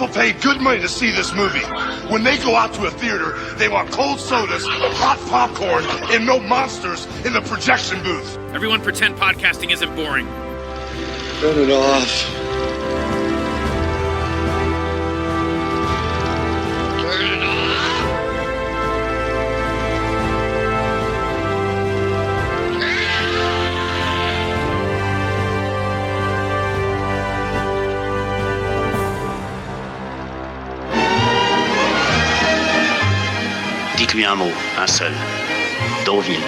People pay good money to see this movie. When they go out to a theater, they want cold sodas, hot popcorn, and no monsters in the projection booth. Everyone pretend podcasting isn't boring. Turn it off. Dites-lui un mot, un seul. Deauville.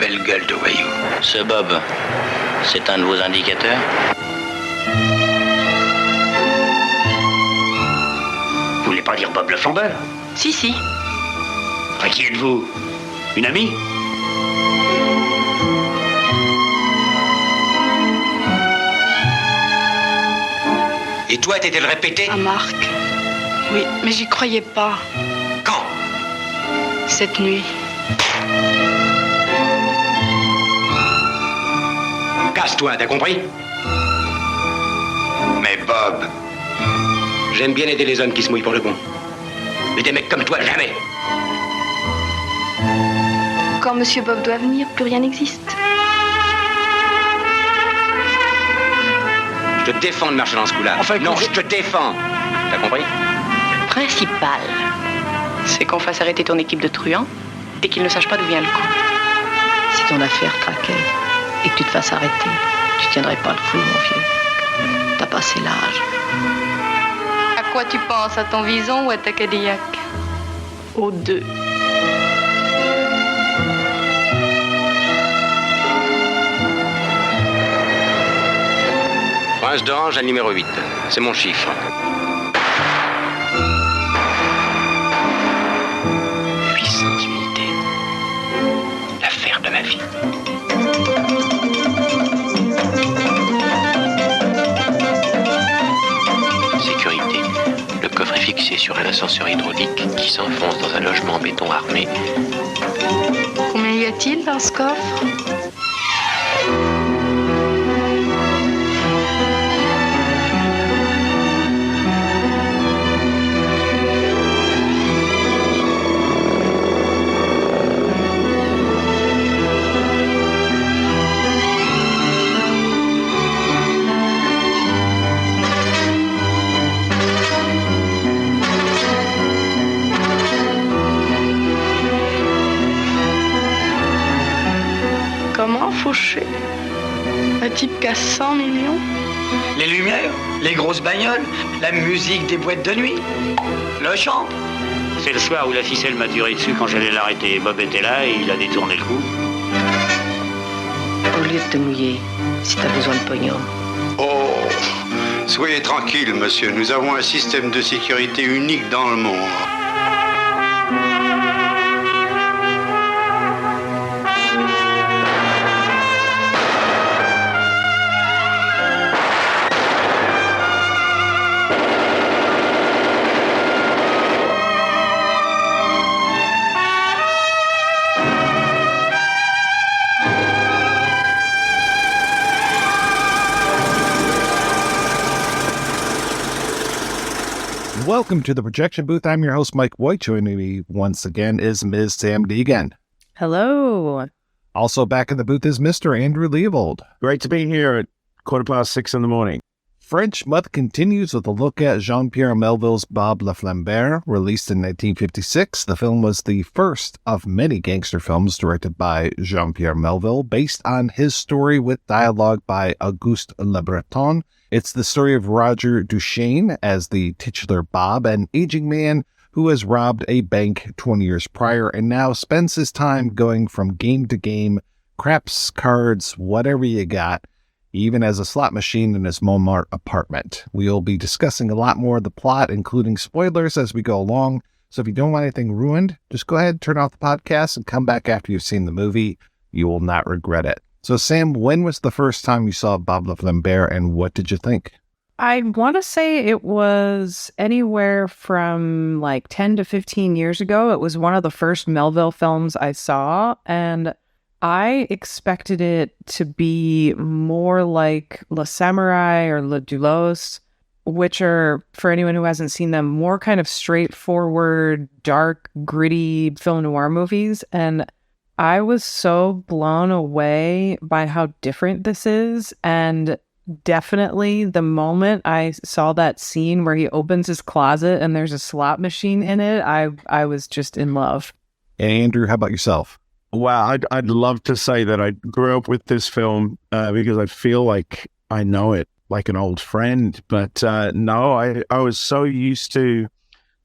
Belle gueule de voyou. Ce Bob, c'est un de vos indicateurs? Vous voulez pas dire Bob le Flambeur? Si. Enfin, qui êtes-vous? Une amie? Et toi, t'étais le répété? À Marc. Oui, mais j'y croyais pas. Quand? Cette nuit. Casse-toi, t'as compris? Mais Bob, j'aime bien aider les hommes qui se mouillent pour le bon. Mais des mecs comme toi, jamais. Quand Monsieur Bob doit venir, plus rien n'existe. Je te défends de marcher dans ce coup-là. Enfin, non, je te défends. T'as compris? Le principal, c'est qu'on fasse arrêter ton équipe de truands et qu'ils ne sachent pas d'où vient le coup. Si ton affaire craquait et que tu te fasses arrêter, tu tiendrais pas le coup, mon vieux. T'as passé l'âge. À quoi tu penses? À ton vison ou à ta Cadillac? Aux deux. Prince d'Orange à numéro 8. C'est mon chiffre. 800 unités. L'affaire de ma vie. Sécurité. Le coffre est fixé sur un ascenseur hydraulique qui s'enfonce dans un logement en béton armé. Combien y a-t-il dans ce coffre? Comment faucher? Un type qui a 100 millions? Les lumières, les grosses bagnoles, la musique des boîtes de nuit, le chant. C'est le soir où la ficelle m'a tiré dessus quand j'allais l'arrêter. Bob était là et il a détourné le coup. Au lieu de te mouiller, si t'as besoin de pognon. Oh, soyez tranquille, monsieur. Nous avons un système de sécurité unique dans le monde. Welcome to the Projection Booth. I'm your host, Mike White. Joining me once again is Ms. Samm Deighan. Hello. Also back in the booth is Mr. Andrew Leavold. Great to be here at 6:15 in the morning. French Month continues with a look at Jean-Pierre Melville's Bob le Flambeur, released in 1956. The film was the first of many gangster films directed by Jean-Pierre Melville, based on his story with dialogue by Auguste LeBreton. It's the story of Roger Duchesne as the titular Bob, an aging man who has robbed a bank 20 years prior and now spends his time going from game to game, craps, cards, whatever you got, even as a slot machine in his Montmartre apartment. We'll be discussing a lot more of the plot, including spoilers as we go along. So if you don't want anything ruined, just go ahead, turn off the podcast, and come back after you've seen the movie. You will not regret it. So, Sam, when was the first time you saw Bob le Flambeur, and what did you think? I want to say it was anywhere from like 10 to 15 years ago. It was one of the first Melville films I saw, and I expected it to be more like Le Samurai or Le Doulos, which are, for anyone who hasn't seen them, more kind of straightforward, dark, gritty film noir movies. And I was so blown away by how different this is. And definitely the moment I saw that scene where he opens his closet and there's a slot machine in it, I was just in love. And Andrew, how about yourself? Wow, I'd love to say that I grew up with this film because I feel like I know it like an old friend. But no, I was so used to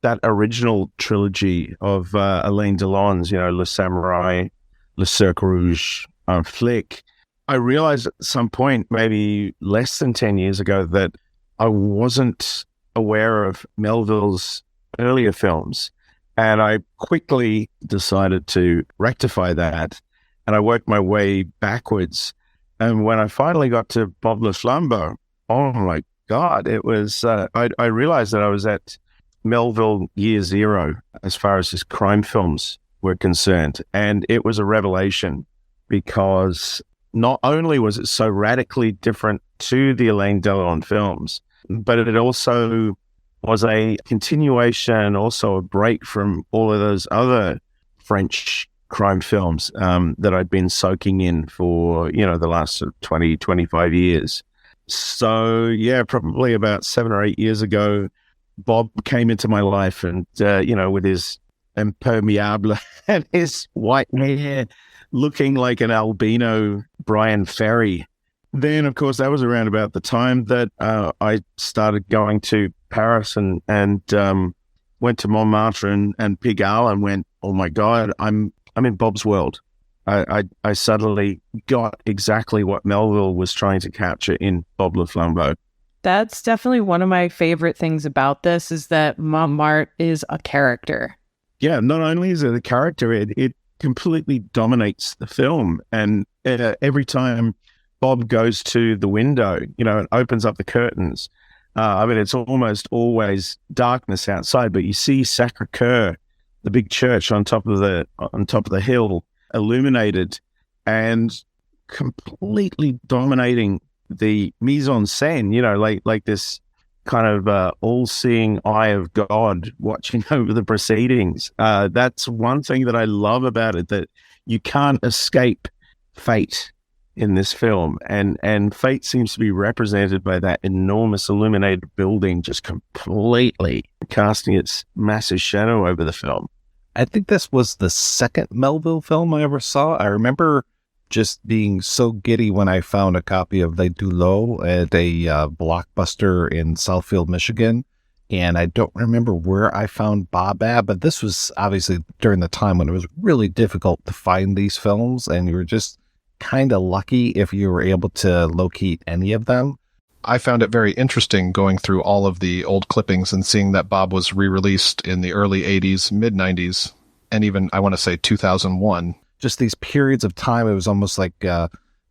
that original trilogy of Alain Delon's, Le Samurai, Le Cercle Rouge, Flick. I realized at some point, maybe less than 10 years ago, that I wasn't aware of Melville's earlier films. And I quickly decided to rectify that. And I worked my way backwards. And when I finally got to Bob le Flambeur, oh my God, it was, I realized that I was at Melville year zero as far as his crime films were concerned. And it was a revelation because not only was it so radically different to the Alain Delon films, but it also was a continuation, also a break from all of those other French crime films that I'd been soaking in for, the last 20, 25 years. So, yeah, probably about 7 or 8 years ago, Bob came into my life and, with his impermeable and his white hair looking like an albino Brian Ferry. Then, of course, that was around about the time that I started going to Paris and went to Montmartre and Pigalle and went, oh my God, I'm in Bob's world. I suddenly got exactly what Melville was trying to capture in Bob le Flambeur. That's definitely one of my favorite things about this is that Montmartre is a character. Yeah, not only is it a character, it completely dominates the film. And every time Bob goes to the window, and opens up the curtains, it's almost always darkness outside, but you see Sacre-Cœur, the big church on top of the hill, illuminated and completely dominating the mise en scène, like this kind of all-seeing eye of God watching over the proceedings. That's one thing that I love about it, that you can't escape fate in this film. And fate seems to be represented by that enormous illuminated building just completely casting its massive shadow over the film. I think this was the second Melville film I ever saw. I remember just being so giddy when I found a copy of Les Doulos at a Blockbuster in Southfield, Michigan. And I don't remember where I found Bob at, but this was obviously during the time when it was really difficult to find these films, and you were just kind of lucky if you were able to locate any of them. I found it very interesting going through all of the old clippings and seeing that Bob was re-released in the early 80s, mid-90s, and even, I want to say, 2001. Just these periods of time, it was almost like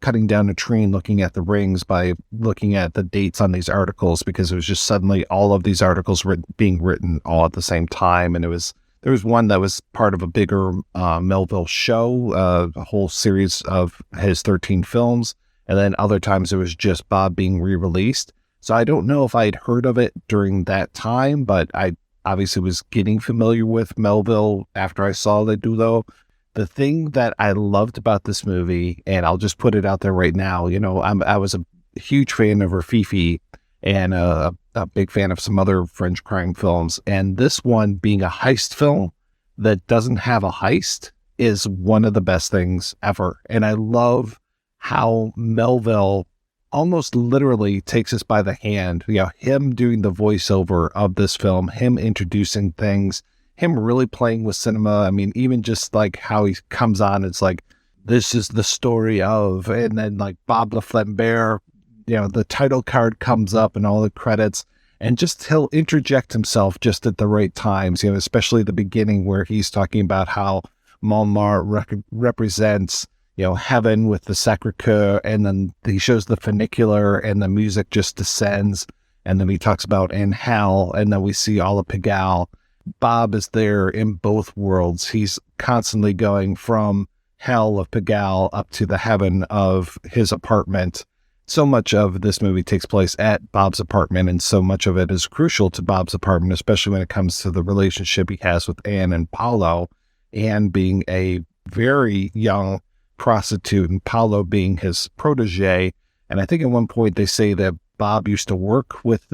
cutting down a tree and looking at the rings by looking at the dates on these articles, because it was just suddenly all of these articles being written all at the same time. And there was one that was part of a bigger Melville show, a whole series of his 13 films. And then other times it was just Bob being re-released. So I don't know if I'd heard of it during that time, but I obviously was getting familiar with Melville after I saw Les Doulos. The thing that I loved about this movie, and I'll just put it out there right now, I was a huge fan of Rafifi and a big fan of some other French crime films. And this one being a heist film that doesn't have a heist is one of the best things ever. And I love how Melville almost literally takes us by the hand, him doing the voiceover of this film, him introducing things, him really playing with cinema. I mean, even just like how he comes on, it's like, this is the story of, and then like Bob le Flambeur, the title card comes up and all the credits, and just he'll interject himself just at the right times, especially the beginning where he's talking about how Montmartre represents heaven with the Sacre-Cœur, and then he shows the funicular and the music just descends. And then he talks about in hell, and then we see all of Pigalle. Bob is there in both worlds. He's constantly going from hell of Pigalle up to the heaven of his apartment. So much of this movie takes place at Bob's apartment, and so much of it is crucial to Bob's apartment, especially when it comes to the relationship he has with Anne and Paolo. Anne being a very young prostitute and Paolo being his protege. And I think at one point they say that Bob used to work with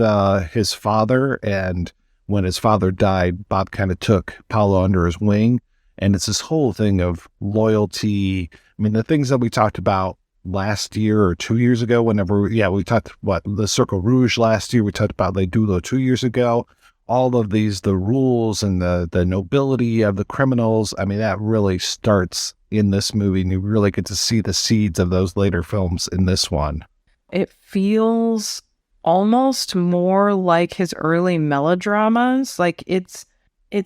his father, and when his father died, Bob kind of took Paolo under his wing. And it's this whole thing of loyalty. I mean, the things that we talked about last year or 2 years ago, we talked the Circle Rouge last year, we talked about Le Dulo 2 years ago, all of these, the rules and the nobility of the criminals. I mean, that really starts in this movie, and you really get to see the seeds of those later films in this one. It feels almost more like his early melodramas. Like it's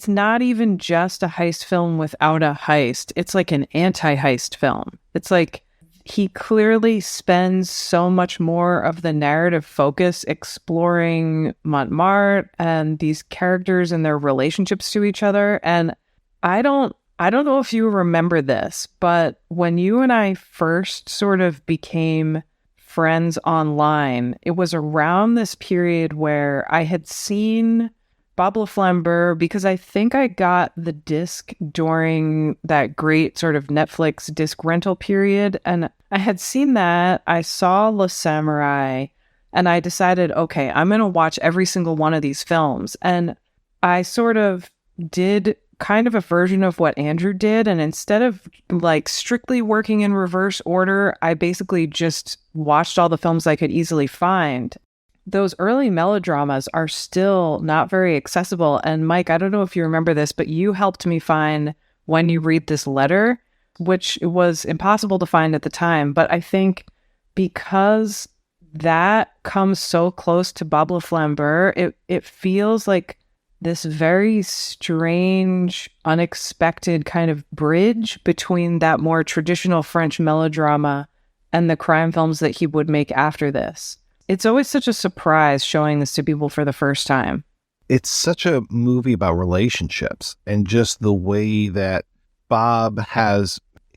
not even just a heist film without a heist. It's like an anti-heist film. It's like he clearly spends so much more of the narrative focus exploring Montmartre and these characters and their relationships to each other. And I don't know if you remember this, but when you and I first sort of became friends online, it was around this period where I had seen Bob le Flambeur, because I think I got the disc during that great sort of Netflix disc rental period. And I had seen that. I saw Le Samurai, and I decided, okay, I'm going to watch every single one of these films. And I sort of did kind of a version of what Andrew did. And instead of like strictly working in reverse order, I basically just watched all the films I could easily find. Those early melodramas are still not very accessible. And Mike, I don't know if you remember this, but you helped me find When You Read This Letter, which was impossible to find at the time. But I think because that comes so close to Bob le Flambeur, it feels like this very strange, unexpected kind of bridge between that more traditional French melodrama and the crime films that he would make after this. It's always such a surprise showing this to people for the first time. It's such a movie about relationships and just the way that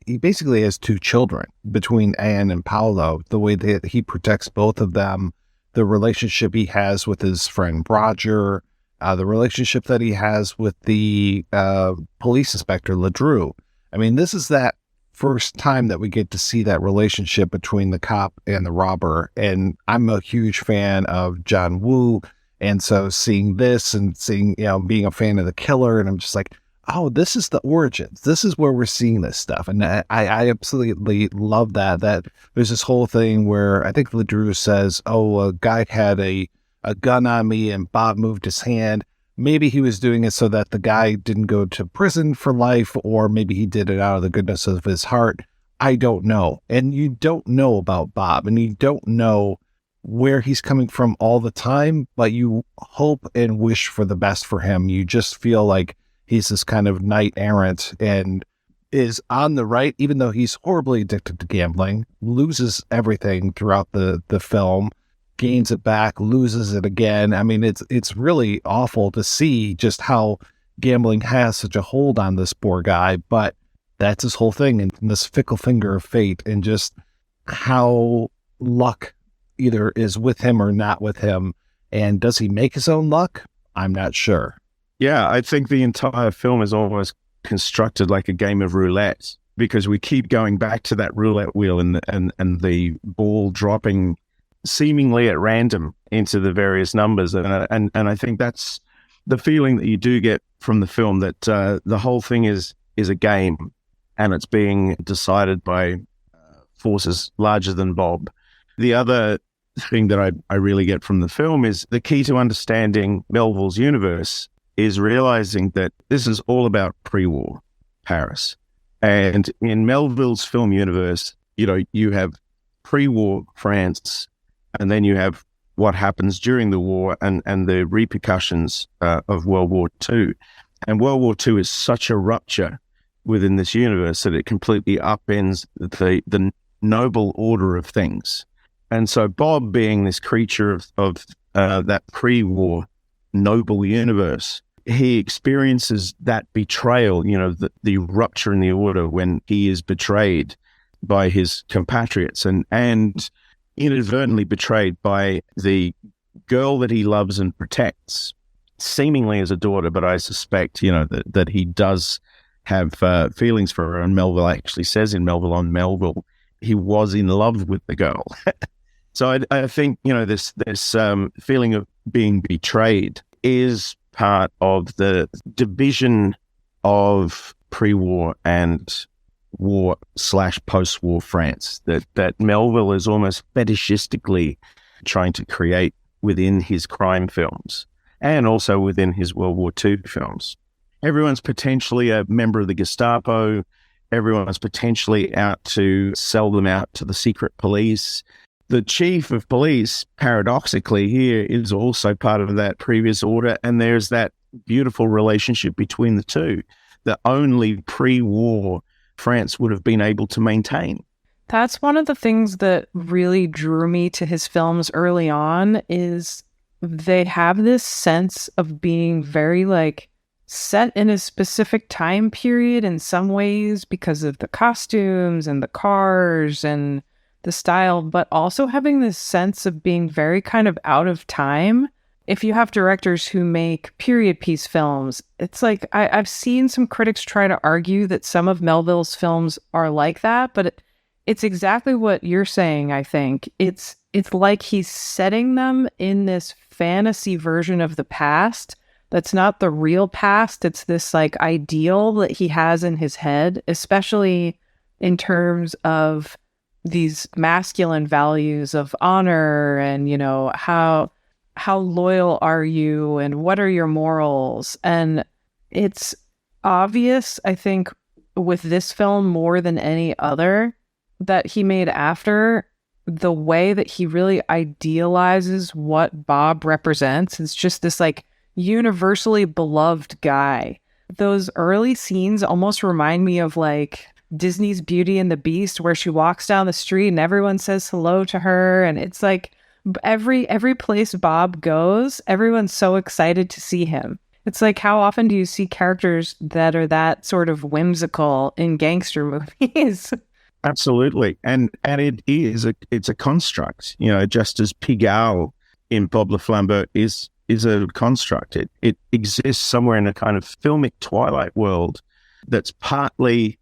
he basically has two children between Anne and Paolo, the way that he protects both of them, the relationship he has with his friend Roger, the relationship that he has with the police inspector, Ledru. I mean, this is that first time that we get to see that relationship between the cop and the robber. And I'm a huge fan of John Woo. And so seeing this and seeing, being a fan of The Killer, and I'm just like, oh, this is the origins. This is where we're seeing this stuff. And I absolutely love that there's this whole thing where I think Ledru says, oh, a guy had a gun on me and Bob moved his hand. Maybe he was doing it so that the guy didn't go to prison for life, or maybe he did it out of the goodness of his heart. I don't know. And you don't know about Bob, and you don't know where he's coming from all the time, but you hope and wish for the best for him. You just feel like he's this kind of knight errant and is on the right, even though he's horribly addicted to gambling, loses everything throughout the film, gains it back, loses it again. I mean, it's really awful to see just how gambling has such a hold on this poor guy, but that's his whole thing, and this fickle finger of fate, and just how luck either is with him or not with him. And does he make his own luck? I'm not sure. Yeah, I think the entire film is almost constructed like a game of roulette, because we keep going back to that roulette wheel and the ball dropping seemingly at random into the various numbers. And I think that's the feeling that you do get from the film, that the whole thing is a game, and it's being decided by forces larger than Bob. The other thing that I really get from the film is the key to understanding Melville's universe is realizing that this is all about pre-war Paris. And in Melville's film universe, you have pre-war France, and then you have what happens during the war and the repercussions of World War II. And World War II is such a rupture within this universe that it completely upends the noble order of things. And so Bob, being this creature of that pre-war noble universe, he experiences that betrayal, the rupture in the order when he is betrayed by his compatriots and inadvertently betrayed by the girl that he loves and protects, seemingly as a daughter, but I suspect, that he does have feelings for her. And Melville actually says in Melville on Melville, he was in love with the girl. So I think, this feeling of being betrayed is part of the division of pre-war and war/post-war France that Melville is almost fetishistically trying to create within his crime films and also within his World War II films. Everyone's potentially a member of the Gestapo. Everyone's potentially out to sell them out to the secret police. The chief of police, paradoxically here, is also part of that previous order, and there's that beautiful relationship between the two that only pre-war France would have been able to maintain. That's one of the things that really drew me to his films early on, is they have this sense of being very set in a specific time period in some ways because of the costumes and the cars and the style, but also having this sense of being very kind of out of time. If you have directors who make period piece films, it's like I've seen some critics try to argue that some of Melville's films are like that, but it's exactly what you're saying, I think. It's like he's setting them in this fantasy version of the past that's not the real past. It's this ideal that he has in his head, especially in terms of these masculine values of honor and, how loyal are you and what are your morals? And it's obvious, I think, with this film more than any other that he made after, the way that he really idealizes what Bob represents is just this universally beloved guy. Those early scenes almost remind me of Disney's Beauty and the Beast, where she walks down the street and everyone says hello to her, and it's every place Bob goes, everyone's so excited to see him. It's how often do you see characters that are that sort of whimsical in gangster movies? Absolutely. And it's a construct, just as Pigalle in Bob le Flambeur is a construct. It exists somewhere in a kind of filmic twilight world that's partly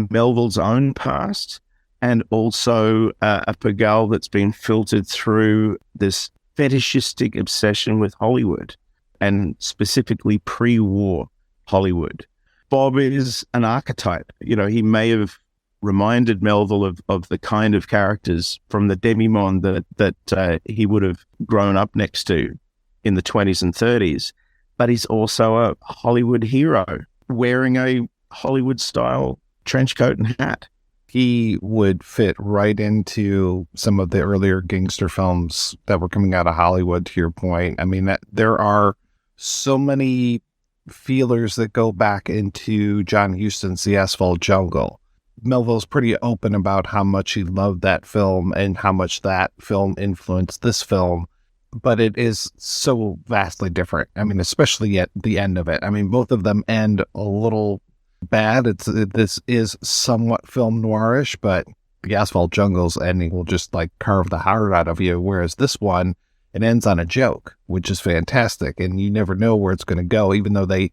Melville's own past and also a Pigalle that's been filtered through this fetishistic obsession with Hollywood, and specifically pre-war Hollywood. Bob is an archetype. He may have reminded Melville of the kind of characters from the demi-monde that he would have grown up next to in the 20s and 30s, but he's also a Hollywood hero wearing a Hollywood-style trench coat and hat. He would fit right into some of the earlier gangster films that were coming out of Hollywood, to your point. I mean, there are so many feelers that go back into John Huston's The Asphalt Jungle. Melville's pretty open about how much he loved that film and how much that film influenced this film, but it is so vastly different. I mean, especially at the end of it. I mean, both of them end a little bad. This is somewhat film noirish, but The Asphalt Jungle's ending will just carve the heart out of you, whereas this one, it ends on a joke, which is fantastic, and you never know where it's going to go, even though they,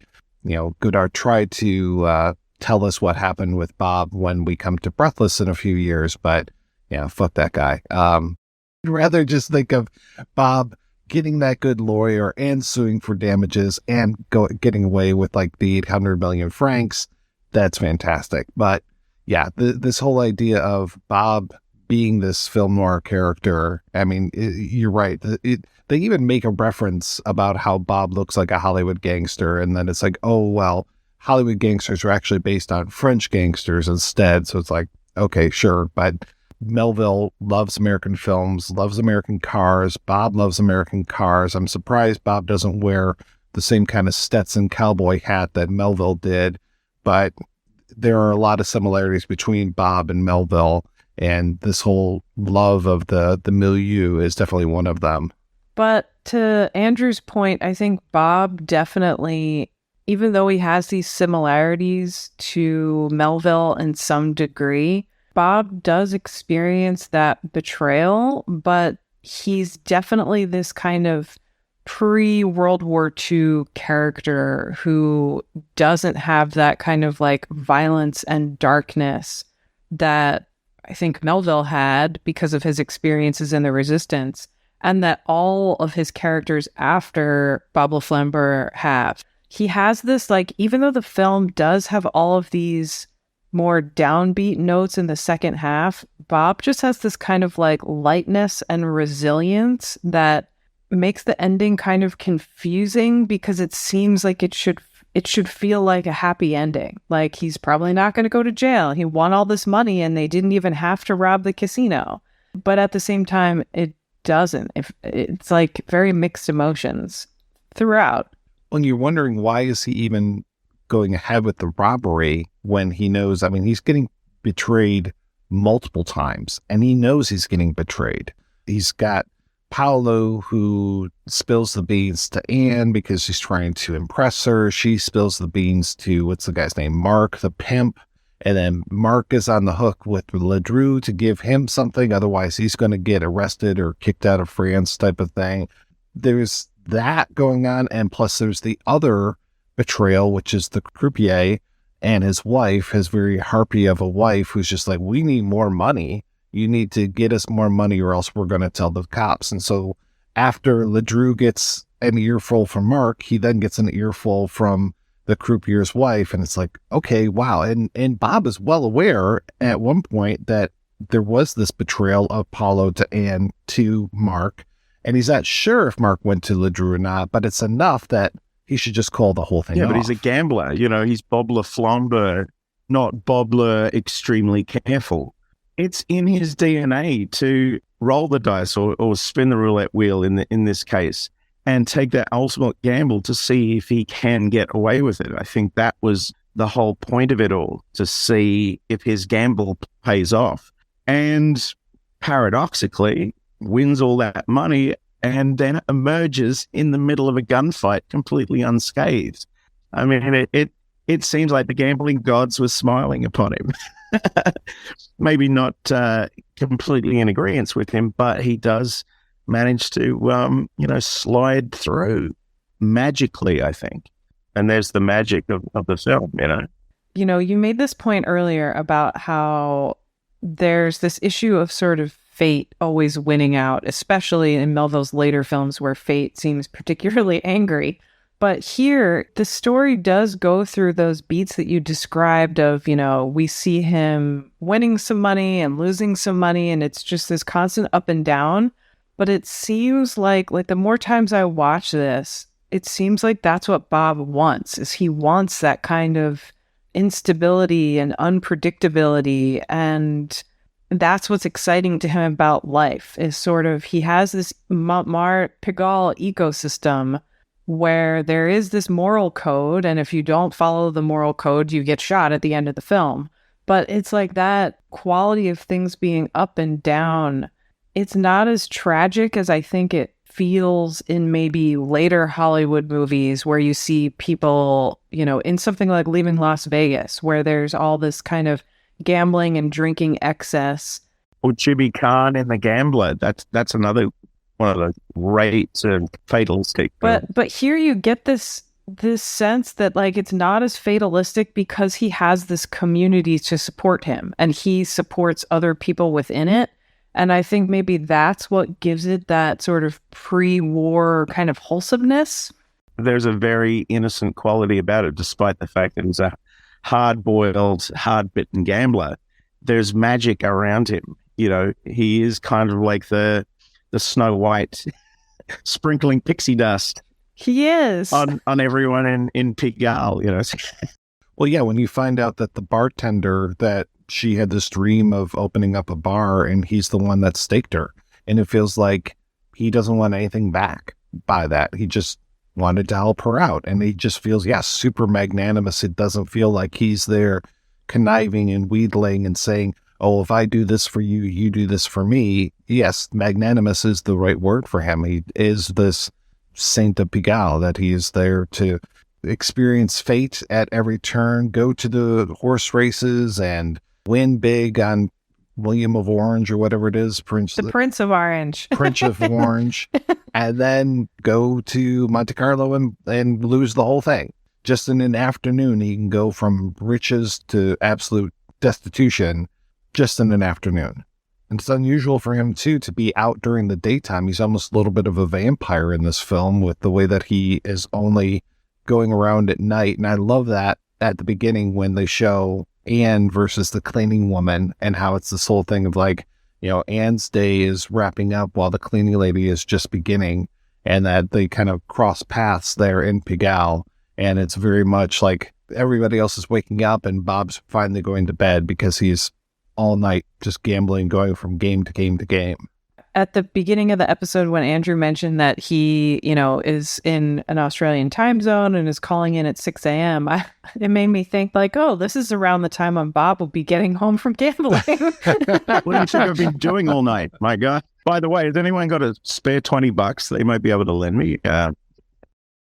Godard tried to tell us what happened with Bob when we come to Breathless in a few years, but fuck that guy. I'd rather just think of Bob getting that good lawyer and suing for damages and getting away with the 800 million francs. That's fantastic. But yeah, this whole idea of Bob being this film noir character, I mean, you're right. They even make a reference about how Bob looks like a Hollywood gangster, and then it's oh, well, Hollywood gangsters are actually based on French gangsters instead. So it's okay, sure. But Melville loves American films, loves American cars. Bob loves American cars. I'm surprised Bob doesn't wear the same kind of Stetson cowboy hat that Melville did, but there are a lot of similarities between Bob and Melville, and this whole love of the milieu is definitely one of them. But to Andrew's point, I think Bob definitely, even though he has these similarities to Melville in some degree, Bob does experience that betrayal, but he's definitely this kind of pre-World War II character who doesn't have that kind of like violence and darkness that I think Melville had because of his experiences in the Resistance, and that all of his characters after Bob le Flambeur have. He has this, like, even though the film does have all of these more downbeat notes in the second half, Bob just has this kind of like lightness and resilience that makes the ending kind of confusing because it seems like it should feel like a happy ending. Like he's probably not going to go to jail. He won all this money and they didn't even have to rob the casino. But at the same time, it doesn't. It's like very mixed emotions throughout. When you're wondering why is he even going ahead with the robbery when he knows, I mean, he's getting betrayed multiple times and he knows he's getting betrayed. He's got Paolo who spills the beans to Anne because she's trying to impress her. She spills the beans to, what's the guy's name? Mark, the pimp. And then Mark is on the hook with Ledru to give him something. Otherwise, he's going to get arrested or kicked out of France type of thing. There's that going on. And plus there's the other betrayal, which is the croupier and his wife, his very harpy of a wife who's just like, we need more money. You need to get us more money or else we're going to tell the cops. And so after Ledru gets an earful from Mark, he then gets an earful from the croupier's wife. And it's like, okay, wow. And Bob is well aware at one point that there was this betrayal of Paolo to Anne to Mark. And he's not sure if Mark went to Ledru or not, but it's enough that he should just call the whole thing off. But he's a gambler. You know, he's Bob le Flambeur, not Bob le extremely careful. It's in his DNA to roll the dice or spin the roulette wheel in this case and take that ultimate gamble to see if he can get away with it. I think that was the whole point of it all, to see if his gamble pays off. And paradoxically, wins all that money and then emerges in the middle of a gunfight completely unscathed. I mean, it seems like the gambling gods were smiling upon him. Maybe not completely in agreement with him, but he does manage to, slide through magically, I think. And there's the magic of the film, you know. You know, you made this point earlier about how there's this issue of sort of fate always winning out, especially in Melville's later films where fate seems particularly angry. But here, the story does go through those beats that you described of, you know, we see him winning some money and losing some money, and it's just this constant up and down. But it seems like the more times I watch this, it seems like that's what Bob wants, is he wants that kind of instability and unpredictability. And that's what's exciting to him about life, is sort of, he has this Montmartre Pigalle ecosystem where there is this moral code, and if you don't follow the moral code, you get shot at the end of the film. But it's like that quality of things being up and down, it's not as tragic as I think it feels in maybe later Hollywood movies where you see people, you know, in something like Leaving Las Vegas, where there's all this kind of gambling and drinking excess. Or Chibi Khan in The Gambler. That's another one of the great fatalistic. But here you get this sense that it's not as fatalistic because he has this community to support him and he supports other people within it. And I think maybe that's what gives it that sort of pre-war kind of wholesomeness. There's a very innocent quality about it, despite the fact that he's a hard-boiled, hard-bitten gambler. There's magic around him. You know, he is kind of like the Snow White sprinkling pixie dust. He is. On everyone in Pigalle, you know. Well, yeah, when you find out that the bartender, that she had this dream of opening up a bar and he's the one that staked her. And it feels like he doesn't want anything back by that. He just wanted to help her out. And he just feels, super magnanimous. It doesn't feel like he's there conniving and wheedling and saying, oh, if I do this for you, you do this for me. Yes, magnanimous is the right word for him. He is this Saint of Pigalle, that he is there to experience fate at every turn, go to the horse races and win big on William of Orange or whatever it is, Prince of Orange, Prince of Orange, and then go to Monte Carlo and lose the whole thing. Just in an afternoon, he can go from riches to absolute destitution just in an afternoon. And it's unusual for him, too, to be out during the daytime. He's almost a little bit of a vampire in this film with the way that he is only going around at night. And I love that at the beginning when they show Anne versus the cleaning woman and how it's this whole thing of like, Anne's day is wrapping up while the cleaning lady is just beginning, and that they kind of cross paths there in Pigalle. And it's very much like everybody else is waking up and Bob's finally going to bed because he's all night just gambling, going from game to game to game. At the beginning of the episode, when Andrew mentioned that he, is in an Australian time zone and is calling in at 6 a.m., it made me think like, oh, this is around the time when Bob will be getting home from gambling. What do you think I've been doing all night? My God. By the way, has anyone got a spare $20 they might be able to lend me?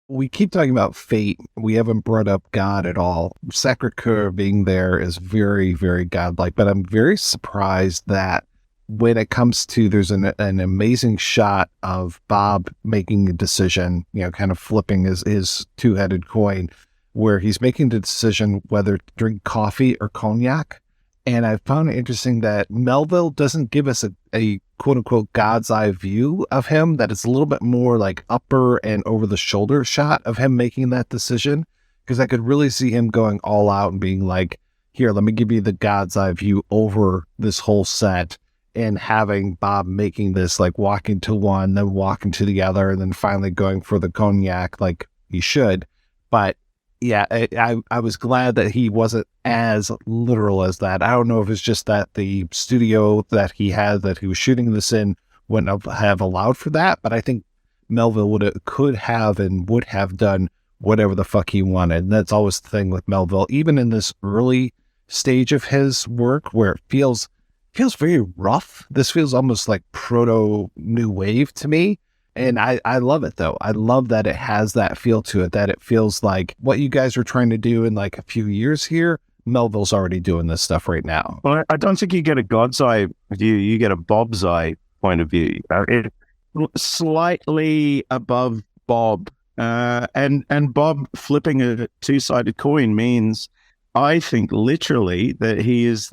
We keep talking about fate. We haven't brought up God at all. Sacre-Cœur being there is very, very godlike, but I'm very surprised that when it comes to, there's an amazing shot of Bob making a decision, kind of flipping his two-headed coin, where he's making the decision whether to drink coffee or cognac. And I found it interesting that Melville doesn't give us a quote-unquote God's eye view of him, that it's a little bit more like upper and over-the-shoulder shot of him making that decision, because I could really see him going all out and being like, here, let me give you the God's eye view over this whole set, and having Bob making this, like walking to one, then walking to the other, and then finally going for the cognac like he should. But yeah, I was glad that he wasn't as literal as that. I don't know if it's just that the studio that he was shooting this in wouldn't have allowed for that, but I think Melville could have and would have done whatever the fuck he wanted. And that's always the thing with Melville, even in this early stage of his work where it feels very rough. This feels almost like proto new wave to me. And I love it, though. I love that it has that feel to it, that it feels like what you guys are trying to do in like a few years here, Melville's already doing this stuff right now. Well, I don't think you get a God's eye view. You get a Bob's eye point of view. It slightly above Bob. And Bob flipping a two-sided coin means, I think literally, that he is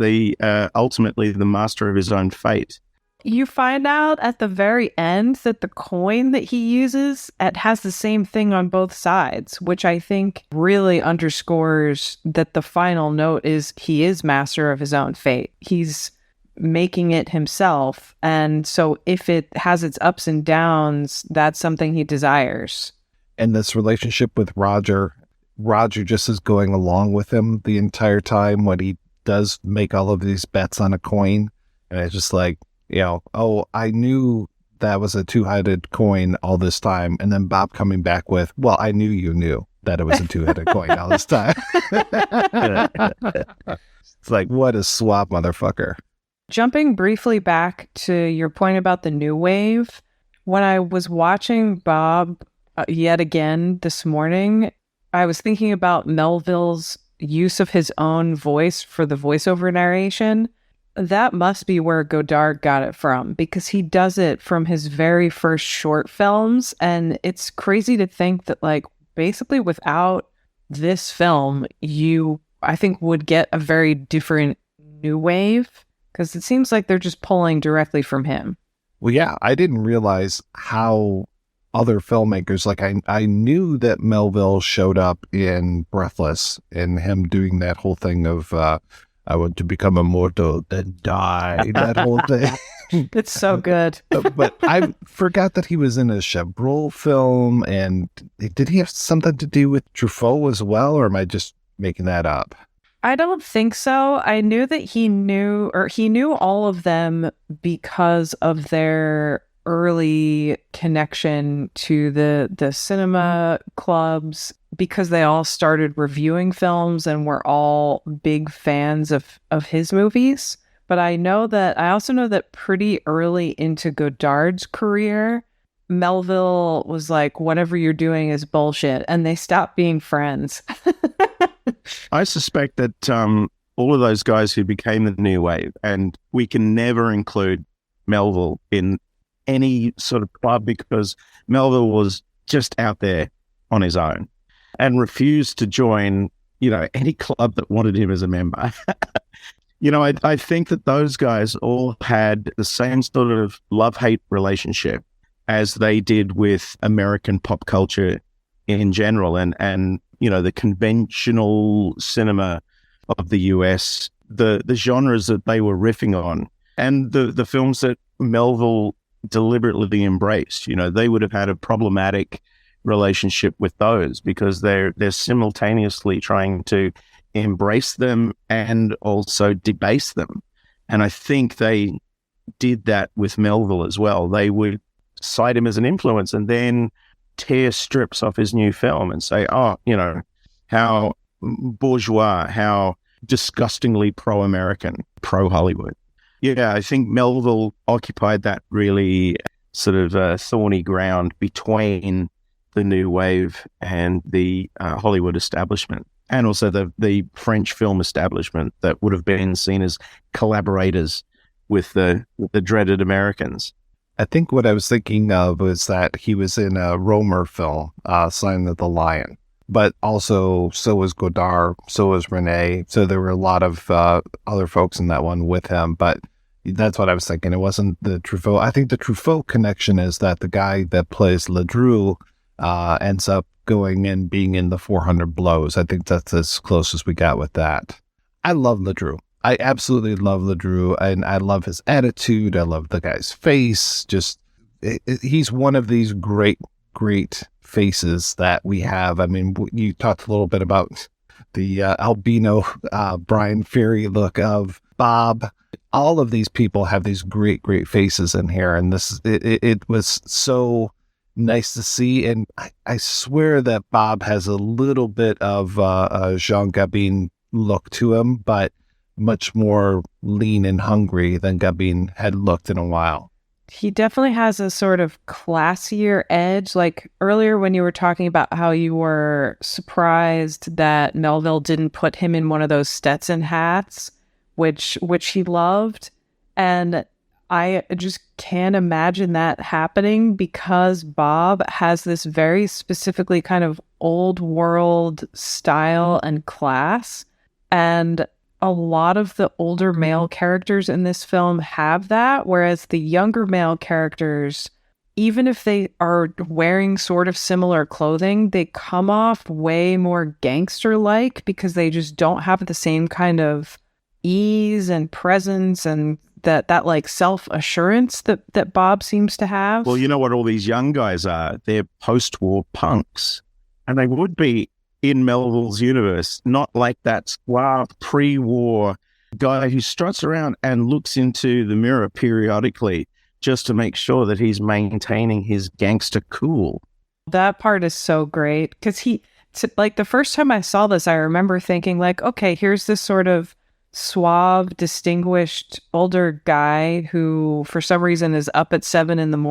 ultimately the master of his own fate. You find out at the very end that the coin that he uses, it has the same thing on both sides, which I think really underscores that the final note is he is master of his own fate. He's making it himself. And so if it has its ups and downs, that's something he desires. And this relationship with Roger just is going along with him the entire time when he does make all of these bets on a coin. And it's just like, oh, I knew that was a two-headed coin all this time. And then Bob coming back with, well, I knew you knew that it was a two-headed coin all this time. It's like, what a swap, motherfucker. Jumping briefly back to your point about the new wave, when I was watching Bob yet again this morning, I was thinking about Melville's use of his own voice for the voiceover narration. That must be where Godard got it from, because he does it from his very first short films. And it's crazy to think that, like, basically without this film, you, I think, would get a very different new wave, because it seems like they're just pulling directly from him. Well, yeah, I didn't realize how other filmmakers, like I knew that Melville showed up in Breathless and him doing that whole thing of, I want to become immortal, then die, that whole thing. It's so good. But I forgot that he was in a Chabrol film, and did he have something to do with Truffaut as well, or am I just making that up? I don't think so. I knew that he knew all of them because of their early connection to the cinema clubs, because they all started reviewing films and were all big fans of his movies. But I also know that pretty early into Godard's career, Melville was like, whatever you're doing is bullshit. And they stopped being friends. I suspect that all of those guys who became the new wave, and we can never include Melville in any sort of club because Melville was just out there on his own and refused to join, any club that wanted him as a member. I think that those guys all had the same sort of love-hate relationship as they did with American pop culture in general and the conventional cinema of the US, the genres that they were riffing on, and the films that Melville deliberately embraced. They would have had a problematic relationship with those because they're simultaneously trying to embrace them and also debase them. And I think they did that with Melville as well. They would cite him as an influence and then tear strips off his new film and say, how bourgeois, how disgustingly pro-American, pro-Hollywood. Yeah, I think Melville occupied that really sort of thorny ground between the new wave and the Hollywood establishment, and also the French film establishment that would have been seen as collaborators with the dreaded Americans. I think what I was thinking of was that he was in a Romer film, Sign of the Lion, but also so was Godard, so was Rene. So there were a lot of other folks in that one with him, but that's what I was thinking. It wasn't the Truffaut. I think the Truffaut connection is that the guy that plays Ledru ends up going and being in the 400 Blows. I think that's as close as we got with that. I love Ledru. I absolutely love Ledru, and I love his attitude. I love the guy's face. He's one of these great faces that we have. I mean, you talked a little bit about the albino Brian Ferry look of Bob. All of these people have these great faces in here, and it was so nice to see. And I swear that Bob has a little bit of a Jean Gabin look to him, but much more lean and hungry than Gabin had looked in a while. He definitely has a sort of classier edge. Like earlier when you were talking about how you were surprised that Melville didn't put him in one of those Stetson hats, which he loved. And I just can't imagine that happening because Bob has this very specifically kind of old world style and class. And a lot of the older male characters in this film have that, whereas the younger male characters, even if they are wearing sort of similar clothing, they come off way more gangster-like because they just don't have the same kind of ease and presence and that like self-assurance that Bob seems to have. Well, you know what all these young guys are? They're post-war punks. And they would be in Melville's universe, not like that suave pre-war guy who struts around and looks into the mirror periodically just to make sure that he's maintaining his gangster cool. That part is so great because like the first time I saw this, I remember thinking like, okay, here's this sort of suave, distinguished older guy who for some reason is up at 7 a.m.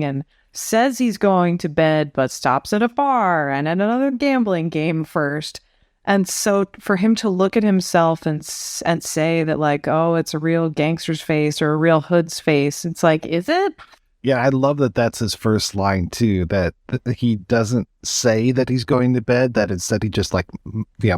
and says he's going to bed, but stops at a bar and at another gambling game first. And so for him to look at himself and say that like, oh, it's a real gangster's face or a real hood's face, it's like, is it? Yeah, I love that that's his first line too, that he doesn't say that he's going to bed, that instead he just like,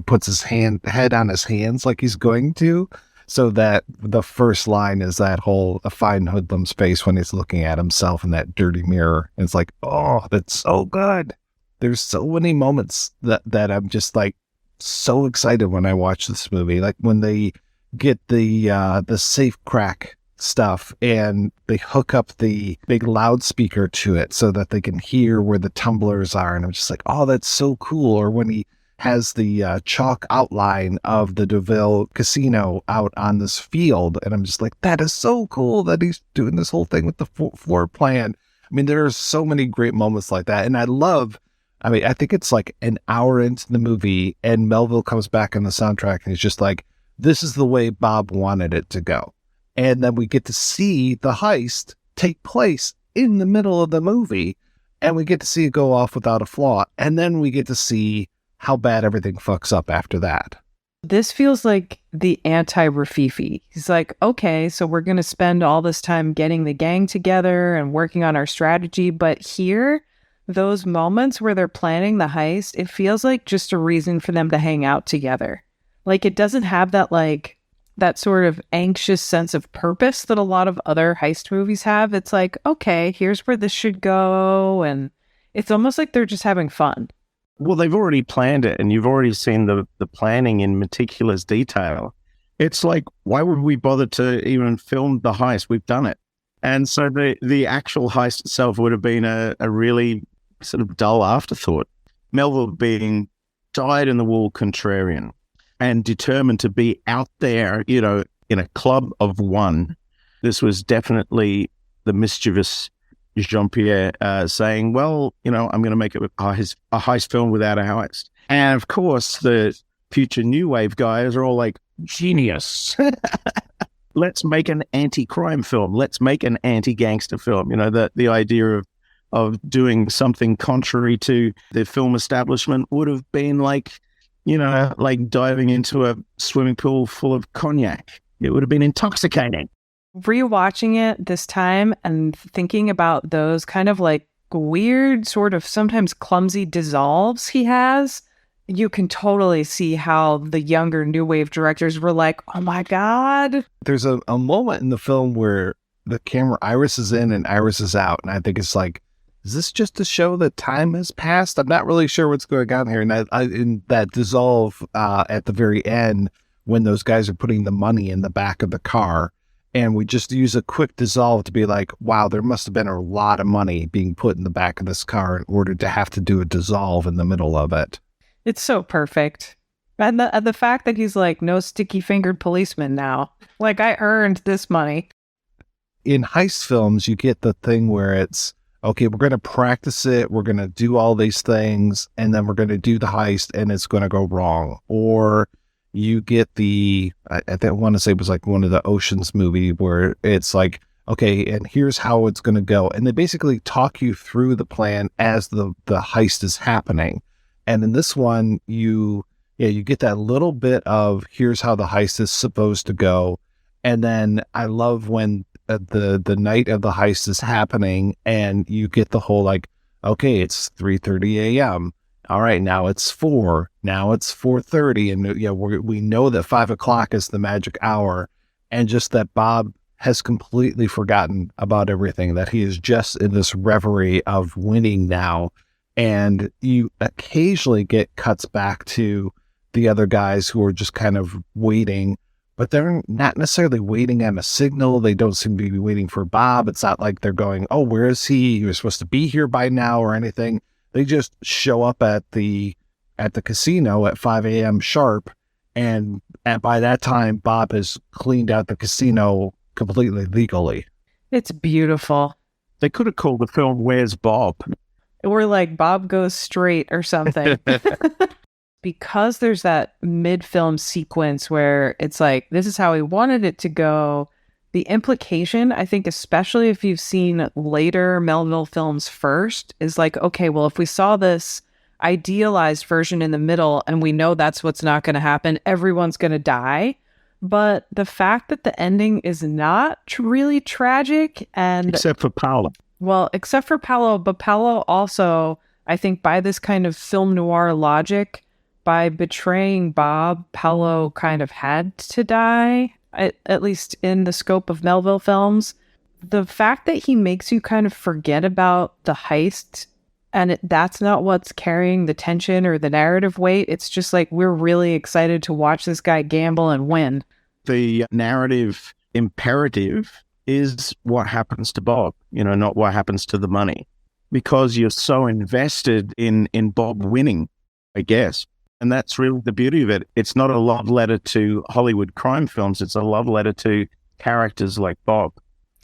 puts his head on his hands like he's going to, so that the first line is that whole a fine hoodlum's face when he's looking at himself in that dirty mirror. And it's like, oh, that's so good. There's so many moments that I'm just like so excited when I watch this movie. Like when they get the safe crack stuff and they hook up the big loudspeaker to it so that they can hear where the tumblers are, and I'm just like, oh, that's so cool. Or when he has the chalk outline of the Deauville casino out on this field, and I'm just like, that is so cool that he's doing this whole thing with the floor plan. I mean, there are so many great moments like that, and I think it's like an hour into the movie and Melville comes back on the soundtrack and he's just like, this is the way Bob wanted it to go. And then we get to see the heist take place in the middle of the movie, and we get to see it go off without a flaw. And then we get to see how bad everything fucks up after that. This feels like the anti-Rafifi. He's like, okay, so we're going to spend all this time getting the gang together and working on our strategy. But here, those moments where they're planning the heist, it feels like just a reason for them to hang out together. Like, it doesn't have that, like, that sort of anxious sense of purpose that a lot of other heist movies have. It's like, okay, here's where this should go. And it's almost like they're just having fun. Well, they've already planned it, and you've already seen the planning in meticulous detail. It's like, why would we bother to even film the heist? We've done it. And so the actual heist itself would have been a really sort of dull afterthought. Melville being dyed-in-the-wool contrarian and determined to be out there, you know, in a club of one. This was definitely the mischievous Jean-Pierre saying, well, you know, I'm going to make it a heist film without a heist. And of course, the future new wave guys are all like, genius. Let's make an anti-crime film. Let's make an anti-gangster film. You know, the idea of doing something contrary to the film establishment would have been like, you know, like diving into a swimming pool full of cognac. It would have been intoxicating. Rewatching it this time and thinking about those kind of like weird, sort of sometimes clumsy dissolves he has, you can totally see how the younger new wave directors were like, oh my God. There's a moment in the film where the camera iris is in and iris is out. And I think it's like, is this just to show that time has passed? I'm not really sure what's going on here. And in that dissolve at the very end, when those guys are putting the money in the back of the car, and we just use a quick dissolve to be like, wow, there must have been a lot of money being put in the back of this car in order to have to do a dissolve in the middle of it. It's so perfect. And the fact that he's like, no sticky-fingered policeman now. Like, I earned this money. In heist films, you get the thing where it's, okay, we're going to practice it, we're going to do all these things, and then we're going to do the heist, and it's going to go wrong. Or you get I want to say it was like one of the Ocean's movie where it's like, okay, and here's how it's going to go. And they basically talk you through the plan as the heist is happening. And in this one, you get that little bit of here's how the heist is supposed to go. And then I love when the night of the heist is happening and you get the whole like, okay, it's 3:30 a.m. All right, now it's 4. Now it's 4:30. And we know that 5 o'clock is the magic hour. And just that Bob has completely forgotten about everything, that he is just in this reverie of winning now. And you occasionally get cuts back to the other guys who are just kind of waiting, but they're not necessarily waiting on a signal. They don't seem to be waiting for Bob. It's not like they're going, oh, where is he? He was supposed to be here by now or anything. They just show up at the casino at 5 a.m. sharp. And by that time, Bob has cleaned out the casino completely legally. It's beautiful. They could have called the film Where's Bob? Or like Bob Goes Straight or something. Because there's that mid-film sequence where it's like, this is how he wanted it to go. The implication, I think, especially if you've seen later Melville films first, is like, okay, well, if we saw this idealized version in the middle and we know that's what's not going to happen, everyone's going to die. But the fact that the ending is not really tragic and... Except for Paolo. Well, except for Paolo, but Paolo also, I think by this kind of film noir logic, by betraying Bob, Paolo kind of had to die, at least in the scope of Melville films. The fact that he makes you kind of forget about the heist, and that's not what's carrying the tension or the narrative weight. It's just like, we're really excited to watch this guy gamble and win. The narrative imperative is what happens to Bob, not what happens to the money. Because you're so invested in Bob winning, I guess. And that's really the beauty of it. It's not a love letter to Hollywood crime films. It's a love letter to characters like Bob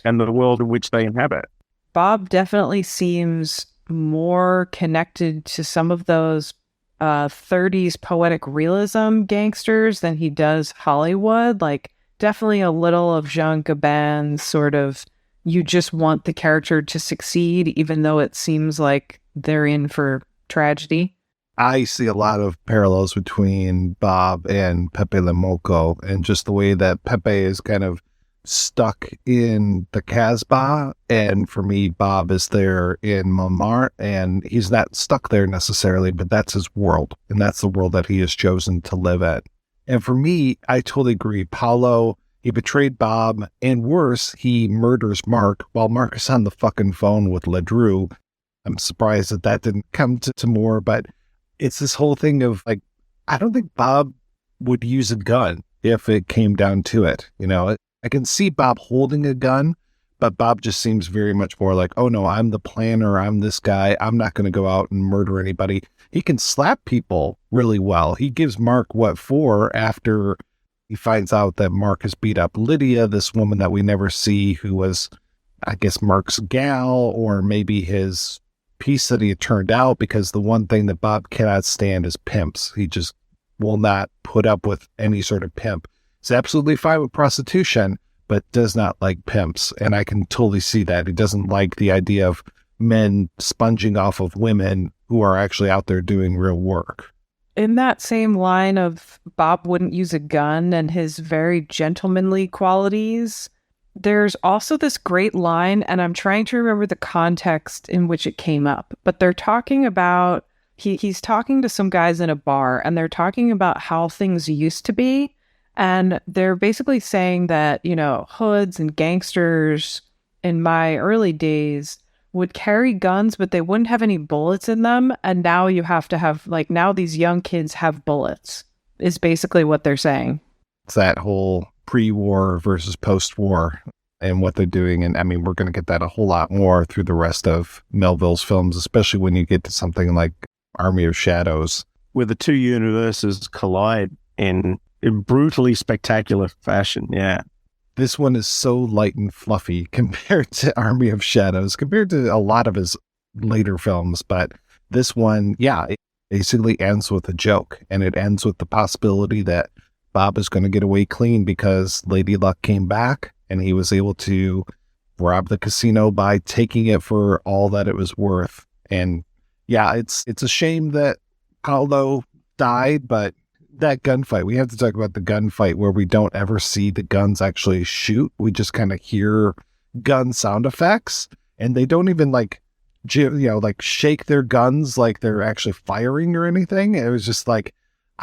and the world in which they inhabit. Bob definitely seems more connected to some of those 30s poetic realism gangsters than he does Hollywood. Like, definitely a little of Jean Gabin's sort of, you just want the character to succeed, even though it seems like they're in for tragedy. I see a lot of parallels between Bob and Pepe Le Moco, and just the way that Pepe is kind of stuck in the Casbah, and for me, Bob is there in Montmartre, and he's not stuck there necessarily, but that's his world, and that's the world that he has chosen to live at. And for me, I totally agree. Paulo, he betrayed Bob, and worse, he murders Mark while Mark is on the fucking phone with Ledru. I'm surprised that didn't come to more, but it's this whole thing of like, I don't think Bob would use a gun if it came down to it. You know, I can see Bob holding a gun, but Bob just seems very much more like, oh no, I'm the planner. I'm this guy. I'm not going to go out and murder anybody. He can slap people really well. He gives Mark what for after he finds out that Mark has beat up Lydia, this woman that we never see, who was, I guess, Mark's gal, or maybe his piece that he had turned out, because the one thing that Bob cannot stand is pimps. He just will not put up with any sort of pimp. He's absolutely fine with prostitution, but does not like pimps. And I can totally see that. He doesn't like the idea of men sponging off of women who are actually out there doing real work. In that same line of Bob wouldn't use a gun and his very gentlemanly qualities, there's also this great line, and I'm trying to remember the context in which it came up, but they're talking about, he's talking to some guys in a bar, and they're talking about how things used to be, and they're basically saying that, you know, hoods and gangsters in my early days would carry guns, but they wouldn't have any bullets in them, and now you have to have, like, now these young kids have bullets, is basically what they're saying. It's that whole pre-war versus post-war and what they're doing. And I mean, we're going to get that a whole lot more through the rest of Melville's films, especially when you get to something like Army of Shadows, where the two universes collide in brutally spectacular fashion. Yeah. This one is so light and fluffy compared to Army of Shadows, compared to a lot of his later films. But this one, yeah, it basically ends with a joke, and it ends with the possibility that Bob is going to get away clean because Lady Luck came back and he was able to rob the casino by taking it for all that it was worth. And yeah, it's a shame that Paulo died, but that gunfight, we have to talk about the gunfight where we don't ever see the guns actually shoot. We just kind of hear gun sound effects, and they don't even like shake their guns like they're actually firing or anything. It was just like,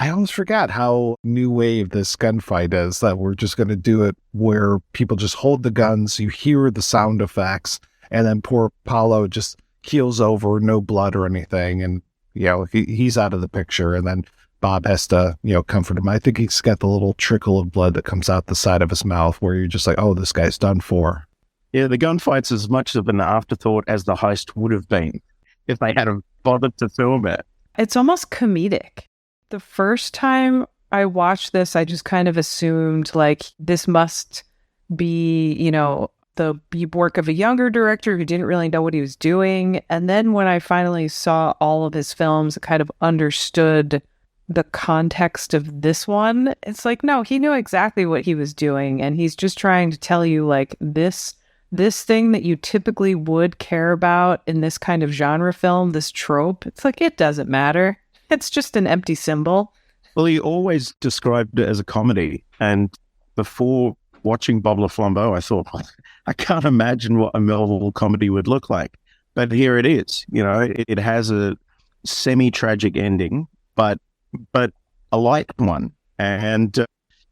I almost forgot how new wave this gunfight is, that we're just going to do it where people just hold the guns, you hear the sound effects, and then poor Paulo just keels over, no blood or anything. And, you know, he's out of the picture. And then Bob has to, you know, comfort him. I think he's got the little trickle of blood that comes out the side of his mouth where you're just like, oh, this guy's done for. Yeah, the gunfight's as much of an afterthought as the heist would have been if they hadn't bothered to film it. It's almost comedic. The first time I watched this, I just kind of assumed like this must be, you know, the work of a younger director who didn't really know what he was doing. And then when I finally saw all of his films, I kind of understood the context of this one. It's like, no, he knew exactly what he was doing. And he's just trying to tell you like this thing that you typically would care about in this kind of genre film, this trope. It's like, it doesn't matter. It's just an empty symbol. Well, he always described it as a comedy. And before watching Bob le Flambeur, I thought, I can't imagine what a Melville comedy would look like. But here it is. You know, it has a semi-tragic ending, but a light one. And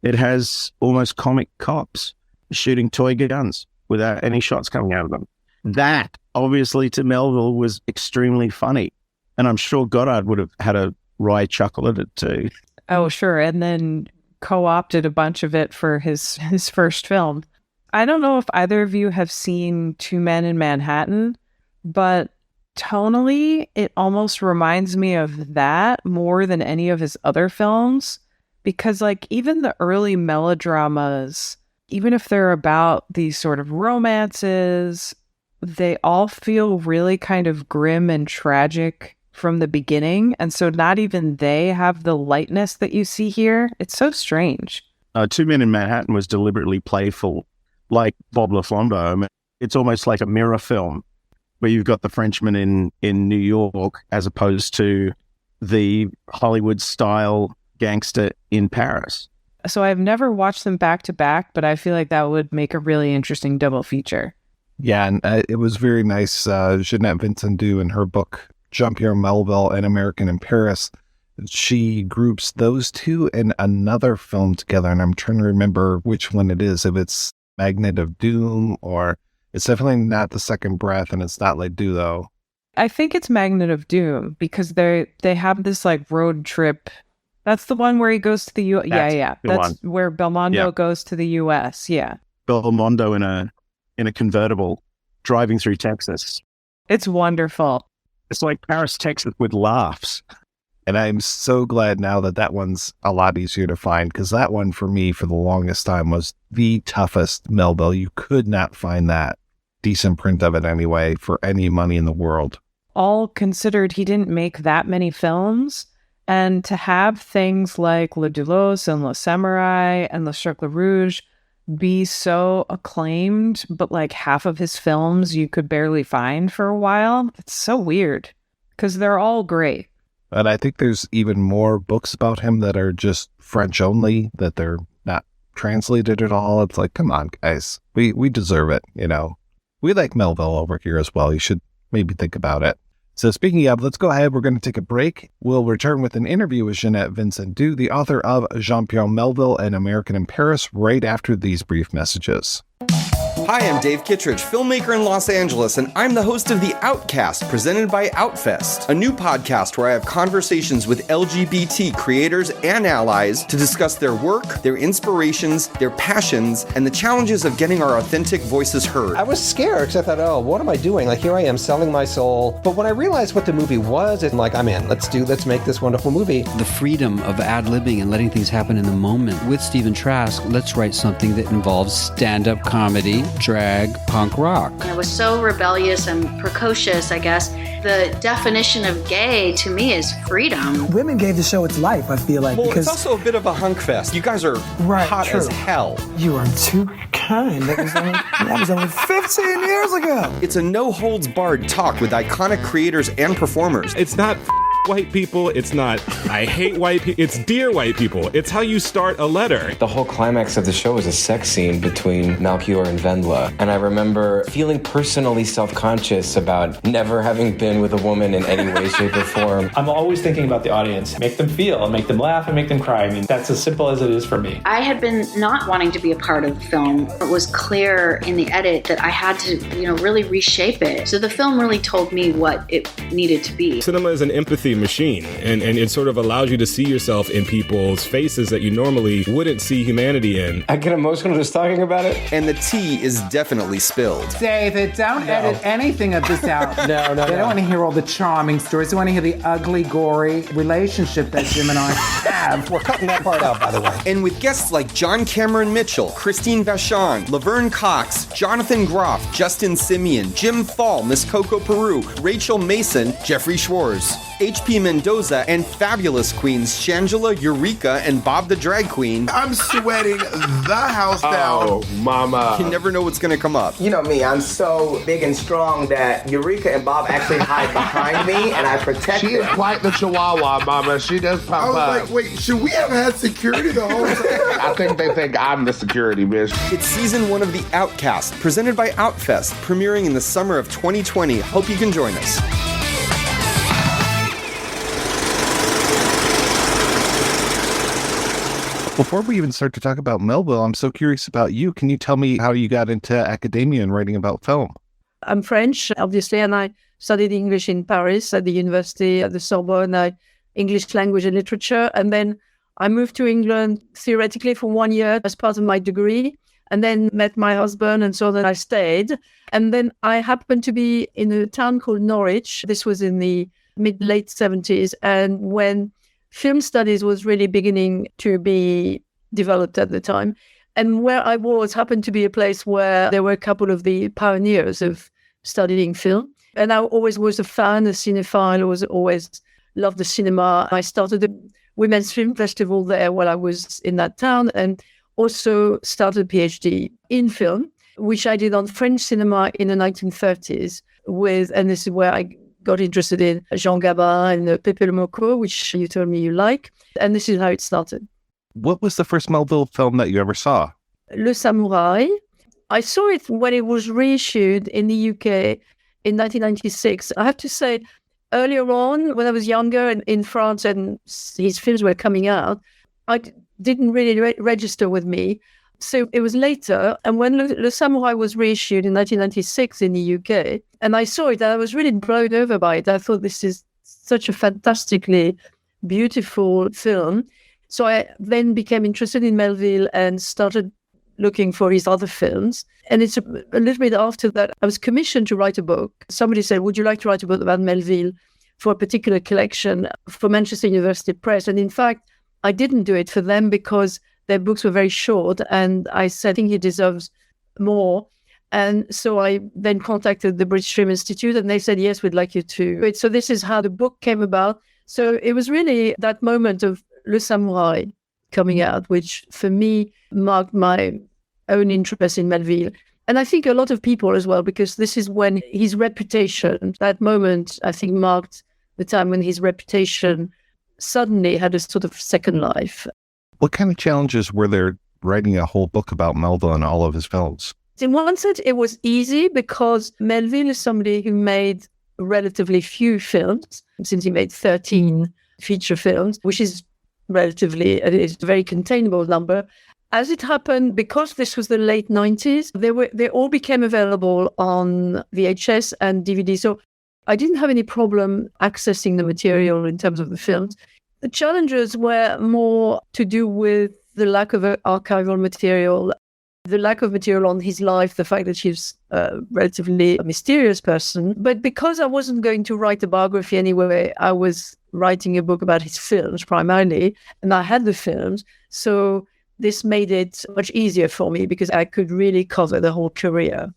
it has almost comic cops shooting toy guns without any shots coming out of them. That, obviously, to Melville was extremely funny. And I'm sure Goddard would have had a wry chuckle at it too. Oh, sure. And then co-opted a bunch of it for his first film. I don't know if either of you have seen Two Men in Manhattan, but tonally, it almost reminds me of that more than any of his other films. Because like even the early melodramas, even if they're about these sort of romances, they all feel really kind of grim and tragic from the beginning. And so not even they have the lightness that you see here. It's so strange. Two Men in Manhattan was deliberately playful, like Bob le Flambeur. I mean, it's almost like a mirror film where you've got the Frenchman in New York as opposed to the Hollywood-style gangster in Paris. So I've never watched them back to back, but I feel like that would make a really interesting double feature. Yeah, and it was very nice. Ginette Vincendeau, in her book, Jean-Pierre Melville, An American in Paris, she groups those two in another film together, and I'm trying to remember which one it is, if it's Magnet of Doom, or it's definitely not The Second Breath, and it's not Les Deux, though. I think it's Magnet of Doom, because they have this like road trip. That's the one where he goes to the U.S. Yeah. That's where Belmondo goes to the U.S. Yeah. Belmondo in a convertible driving through Texas. It's wonderful. It's like Paris, Texas with laughs. And I'm so glad now that one's a lot easier to find, because that one for me for the longest time was the toughest Melville. You could not find that decent print of it anyway for any money in the world. All considered, he didn't make that many films. And to have things like Le Doulos and Le Samouraï and Le Cercle Rouge be so acclaimed, but like half of his films you could barely find for a while, it's so weird, because they're all great. And I think there's even more books about him that are just French only, that they're not translated at all. It's like, come on, guys. We deserve it, you know. We like Melville over here as well. You should maybe think about it. So speaking of, let's go ahead. We're going to take a break. We'll return with an interview with Ginette Vincendeau, the author of Jean-Pierre Melville, An American in Paris, right after these brief messages. Hi, I'm Dave Kittredge, filmmaker in Los Angeles, and I'm the host of The Outcast, presented by Outfest, a new podcast where I have conversations with LGBT creators and allies to discuss their work, their inspirations, their passions, and the challenges of getting our authentic voices heard. I was scared because I thought, oh, what am I doing? Like, here I am selling my soul. But when I realized what the movie was, I'm like, I'm in. Let's make this wonderful movie. The freedom of ad-libbing and letting things happen in the moment. With Stephen Trask, let's write something that involves stand-up comedy, drag, punk rock. I was so rebellious and precocious, I guess. The definition of gay to me is freedom. Women gave the show its life, I feel like. Well, because it's also a bit of a hunk fest. You guys are hot as hell. You are too kind. That was only 15 years ago. It's a no-holds-barred talk with iconic creators and performers. It's not white people. It's not I hate white people. It's dear white people. It's how you start a letter. The whole climax of the show was a sex scene between Melchior and Wendla. And I remember feeling personally self-conscious about never having been with a woman in any way, shape, or form. I'm always thinking about the audience. Make them feel, make them laugh, and make them cry. I mean, that's as simple as it is for me. I had been not wanting to be a part of the film. It was clear in the edit that I had to, really reshape it. So the film really told me what it needed to be. Cinema is an empathy machine, and it sort of allows you to see yourself in people's faces that you normally wouldn't see humanity in. I get emotional just talking about it. And the tea is definitely spilled. David, don't edit anything of this out. No. They don't want to hear all the charming stories. They want to hear the ugly, gory relationship that Jim and I have. We're cutting that part out, by the way. And with guests like John Cameron Mitchell, Christine Vachon, Laverne Cox, Jonathan Groff, Justin Simeon, Jim Thal, Miss Coco Peru, Rachel Mason, Jeffrey Schwartz, H.P. Mendoza, and fabulous queens Shangela, Eureka, and Bob the Drag Queen. I'm sweating the house down. Oh, mama. You never know what's going to come up. You know me, I'm so big and strong that Eureka and Bob actually hide behind me, and I protect them. She is quite the chihuahua, mama. She does pop up. I was like, wait, should we have had security the whole time? I think they think I'm the security, bitch. It's season 1 of The Outcast, presented by Outfest, premiering in the summer of 2020. Hope you can join us. Before we even start to talk about Melville, I'm so curious about you. Can you tell me how you got into academia and writing about film? I'm French, obviously, and I studied English in Paris at the university at the Sorbonne, English language and literature. And then I moved to England theoretically for 1 year as part of my degree, and then met my husband, and so then I stayed. And then I happened to be in a town called Norwich. This was in the mid-late 70s, and when film studies was really beginning to be developed at the time. And where I was happened to be a place where there were a couple of the pioneers of studying film. And I always was a fan, a cinephile, was always loved the cinema. I started a women's film festival there while I was in that town. And also started a PhD in film, which I did on French cinema in the 1930s and this is where I got interested in Jean Gabin and Pepe le Moko, which you told me you like. And this is how it started. What was the first Melville film that you ever saw? Le Samouraï. I saw it when it was reissued in the UK in 1996. I have to say, earlier on, when I was younger and in France and his films were coming out, didn't really register with me. So it was later, and when Le Samouraï was reissued in 1996 in the UK, and I saw it, and I was really blown over by it. I thought this is such a fantastically beautiful film. So I then became interested in Melville and started looking for his other films. And it's a little bit after that, I was commissioned to write a book. Somebody said, would you like to write a book about Melville for a particular collection for Manchester University Press? And in fact, I didn't do it for them because their books were very short, and I said, I think he deserves more. And so I then contacted the British Film Institute, and they said, yes, we'd like you to. So this is how the book came about. So it was really that moment of Le Samouraï coming out, which for me marked my own interest in Melville. And I think a lot of people as well, because this is when his reputation, that moment, I think marked the time when his reputation suddenly had a sort of second life. What kind of challenges were there writing a whole book about Melville and all of his films? In one sense, it was easy because Melville is somebody who made relatively few films, since he made 13 feature films, which is relatively, it's a very containable number. As it happened, because this was the late 90s, they all became available on VHS and DVD. So I didn't have any problem accessing the material in terms of the films. The challenges were more to do with the lack of archival material, the lack of material on his life, the fact that she's a relatively mysterious person. But because I wasn't going to write a biography anyway, I was writing a book about his films primarily, and I had the films. So this made it much easier for me because I could really cover the whole career.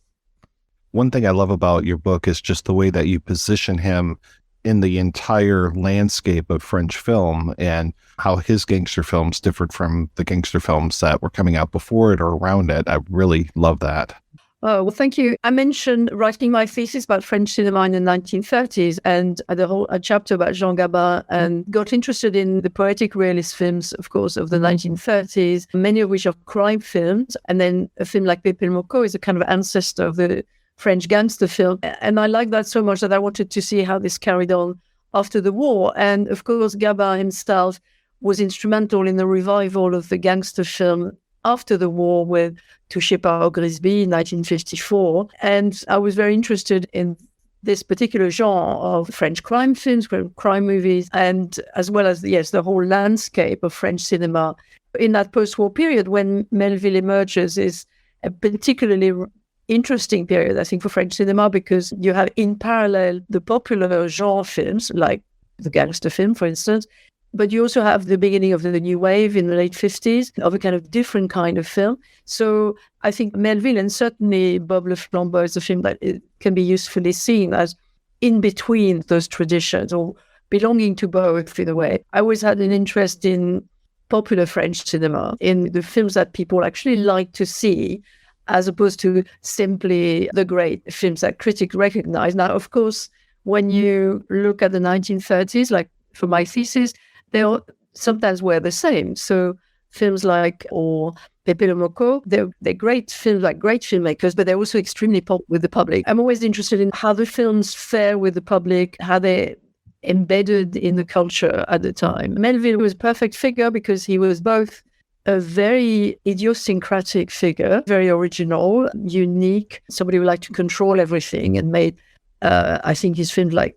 One thing I love about your book is just the way that you position him in the entire landscape of French film and how his gangster films differed from the gangster films that were coming out before it or around it. I really love that. Oh, well, thank you. I mentioned writing my thesis about French cinema in the 1930s and a chapter about Jean Gabin, and got interested in the poetic realist films, of course, of the 1930s, many of which are crime films. And then a film like Pepe le Moko is a kind of ancestor of the French gangster film. And I liked that so much that I wanted to see how this carried on after the war. And of course, Gabin himself was instrumental in the revival of the gangster film after the war with Touché par Grisby in 1954. And I was very interested in this particular genre of French crime films, crime movies, and as well as, the whole landscape of French cinema. In that post-war period when Melville emerges is a particularly interesting period, I think, for French cinema, because you have in parallel the popular genre films, like the gangster film, for instance, but you also have the beginning of the new wave in the late 50s of a kind of different kind of film. So I think Melville, and certainly Bob le Flambeur, is a film that it can be usefully seen as in between those traditions or belonging to both in a way. I always had an interest in popular French cinema, in the films that people actually like to see, as opposed to simply the great films that critics recognize. Now, of course, when you look at the 1930s, like for my thesis, they all sometimes were the same. So films like, or Pepe le Moko, they're great films, like great filmmakers, but they're also extremely popular with the public. I'm always interested in how the films fare with the public, how they're embedded in the culture at the time. Melville was a perfect figure because he was both a very idiosyncratic figure, very original, unique, somebody who liked to control everything and made, I think, his films like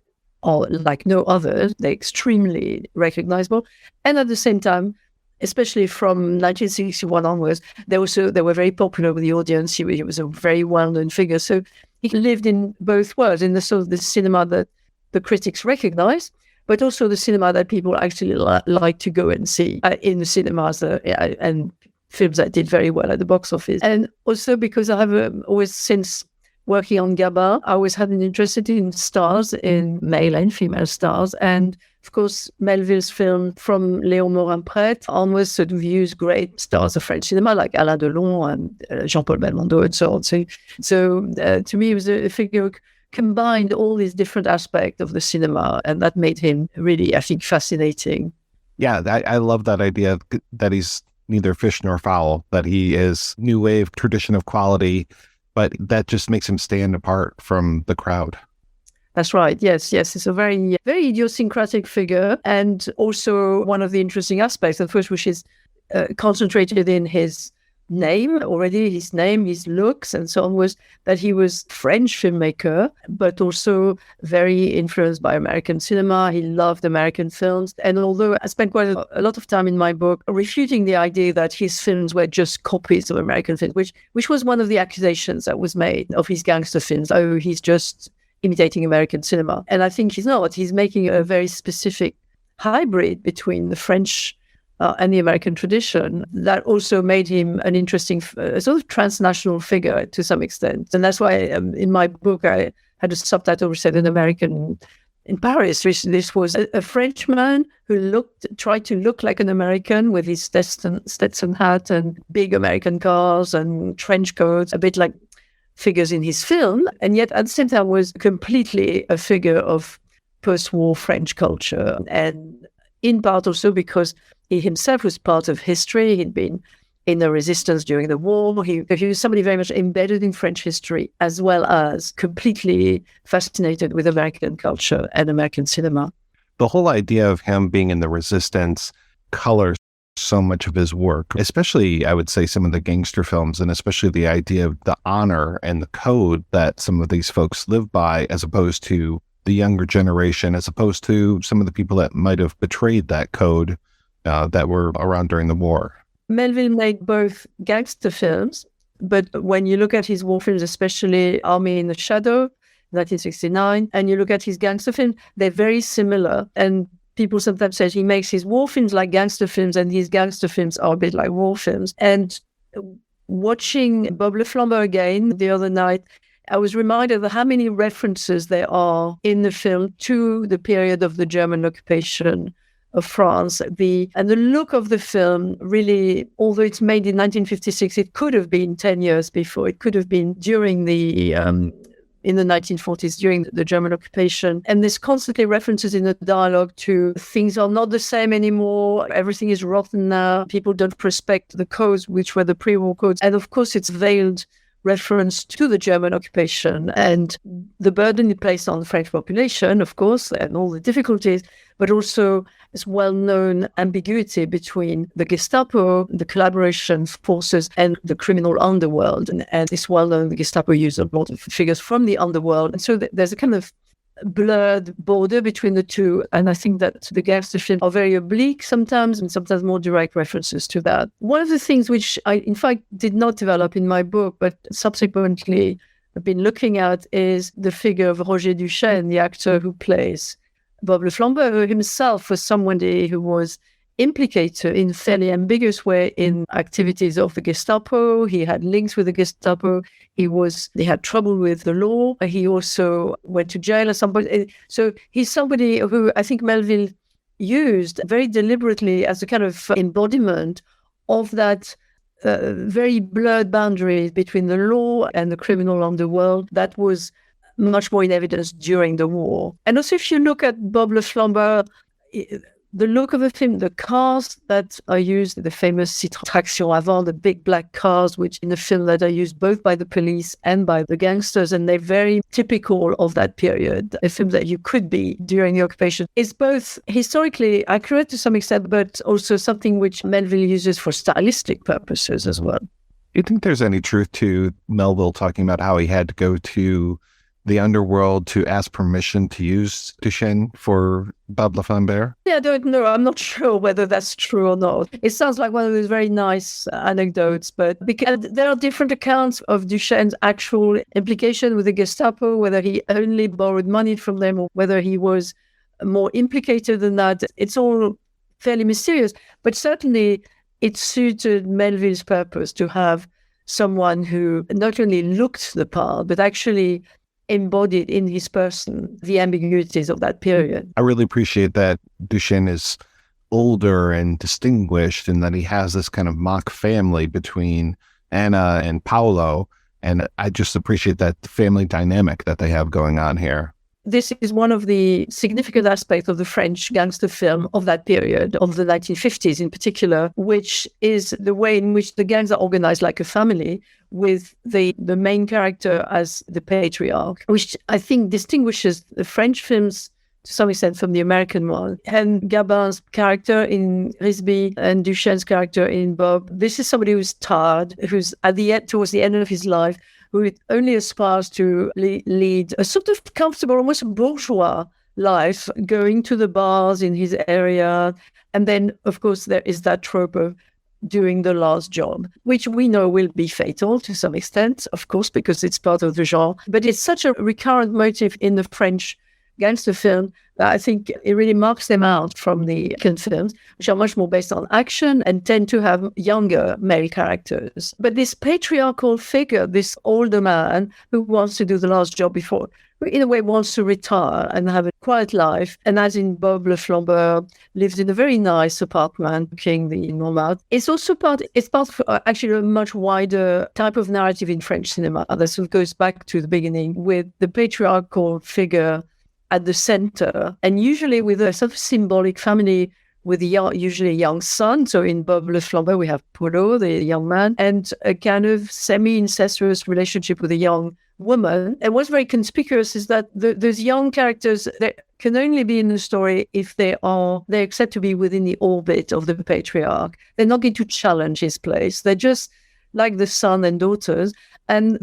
no others. They're extremely recognizable. And at the same time, especially from 1961 onwards, they were very popular with the audience. He was a very well-known figure. So he lived in both worlds, in the sort of the cinema that the critics recognize, but also the cinema that people actually like to go and see in the cinemas and films that did very well at the box office. And also because I have always, since working on Gabin, I always had an interest in stars, in male and female stars. And Of course, Melville's film from Léon Morin-Prêtre almost sort of used great stars of French cinema like Alain Delon and Jean-Paul Belmondo and so on. So to me, it was a figure who combined all these different aspects of the cinema, and that made him really, I think, fascinating. Yeah, I love that idea that he's neither fish nor fowl, that he is new wave tradition of quality, but that just makes him stand apart from the crowd. That's right. Yes. It's a very, very idiosyncratic figure. And also one of the interesting aspects, of course, which is concentrated in his name already, his name, his looks, and so on, was that he was French filmmaker, but also very influenced by American cinema. He loved American films. And although I spent quite a lot of time in my book refuting the idea that his films were just copies of American films, which was one of the accusations that was made of his gangster films. Oh, he's just imitating American cinema. And I think he's not. He's making a very specific hybrid between the French and the American tradition that also made him an interesting sort of transnational figure to some extent. And that's why in my book I had a subtitle which said An American in Paris. This was a Frenchman who tried to look like an American with his Stetson hat and big American cars and trench coats, a bit like figures in his film, and yet at the same time was completely a figure of post-war French culture. And in part also because he himself was part of history. He'd been in the resistance during the war. He was somebody very much embedded in French history, as well as completely fascinated with American culture and American cinema. The whole idea of him being in the resistance colors so much of his work, especially, I would say, some of the gangster films, and especially the idea of the honor and the code that some of these folks live by, as opposed to the younger generation, as opposed to some of the people that might have betrayed that code that were around during the war. Melville made both gangster films, but when you look at his war films, especially Army in the Shadow, 1969, and you look at his gangster films, they're very similar. And people sometimes say he makes his war films like gangster films, and his gangster films are a bit like war films. And watching Bob le Flambeur again the other night, I was reminded of how many references there are in the film to the period of the German occupation of France. The look of the film really, although it's made in 1956, it could have been 10 years before. It could have been during the in the 1940s, during the German occupation. And there's constantly references in the dialogue to things are not the same anymore. Everything is rotten now. People don't respect the codes, which were the pre-war codes. And of course, it's veiled reference to the German occupation and the burden it placed on the French population, of course, and all the difficulties, but also this well-known ambiguity between the Gestapo, the collaboration forces, and the criminal underworld. And this well-known, the Gestapo used a lot of figures from the underworld. And so there's a kind of blurred border between the two. And I think that the gangster films are very oblique sometimes, and sometimes more direct references to that. One of the things which I, in fact, did not develop in my book, but subsequently I've been looking at, is the figure of Roger Duchesne, the actor who plays Bob le Flambeur, who himself was somebody who was implicated in a fairly ambiguous way in activities of the Gestapo. He had links with the Gestapo. He had trouble with the law. He also went to jail at some point. So he's somebody who I think Melville used very deliberately as a kind of embodiment of that very blurred boundary between the law and the criminal underworld that was much more in evidence during the war. And also, if you look at Bob le Flambeur, the look of the film, the cars that are used, the famous Citroën Traction Avant, the big black cars, which in the film that are used both by the police and by the gangsters, and they're very typical of that period, a film that you could be during the occupation, is both historically accurate to some extent, but also something which Melville uses for stylistic purposes as well. Do you think there's any truth to Melville talking about how he had to go to the underworld to ask permission to use Duchesne for Bob le Flambeur? Yeah, I don't know. I'm not sure whether that's true or not. It sounds like one of those very nice anecdotes, but because there are different accounts of Duchesne's actual implication with the Gestapo, whether he only borrowed money from them or whether he was more implicated than that. It's all fairly mysterious, but certainly it suited Melville's purpose to have someone who not only looked the part, but actually embodied in his person the ambiguities of that period. I really appreciate that Duchesne is older and distinguished, and that he has this kind of mock family between Anna and Paolo. And I just appreciate that family dynamic that they have going on here. This is one of the significant aspects of the French gangster film of that period, of the 1950s in particular, which is the way in which the gangs are organized like a family, with the main character as the patriarch, which I think distinguishes the French films to some extent from the American one. And Gabin's character in Risby and Duchesne's character in Bob, this is somebody who's tired, who's at the end, towards the end of his life, who only aspires to lead a sort of comfortable, almost bourgeois life, going to the bars in his area. And then, of course, there is that trope of doing the last job, which we know will be fatal to some extent, of course, because it's part of the genre. But it's such a recurrent motif in the French gangster film that I think it really marks them out from the American films, which are much more based on action and tend to have younger male characters. But this patriarchal figure, this older man who wants to do the last job before, who in a way wants to retire and have a quiet life, and as in Bob le Flambeur, lives in a very nice apartment looking the Montmartre. It's part of actually a much wider type of narrative in French cinema that sort of goes back to the beginning, with the patriarchal figure at the center, and usually with a sort of symbolic family with usually a young son. So in Bob le Flambeur, we have Polo, the young man, and a kind of semi-incestuous relationship with a young woman. And what's very conspicuous is that those young characters, they can only be in the story if they accept to be within the orbit of the patriarch. They're not going to challenge his place. They're just like the son and daughters. And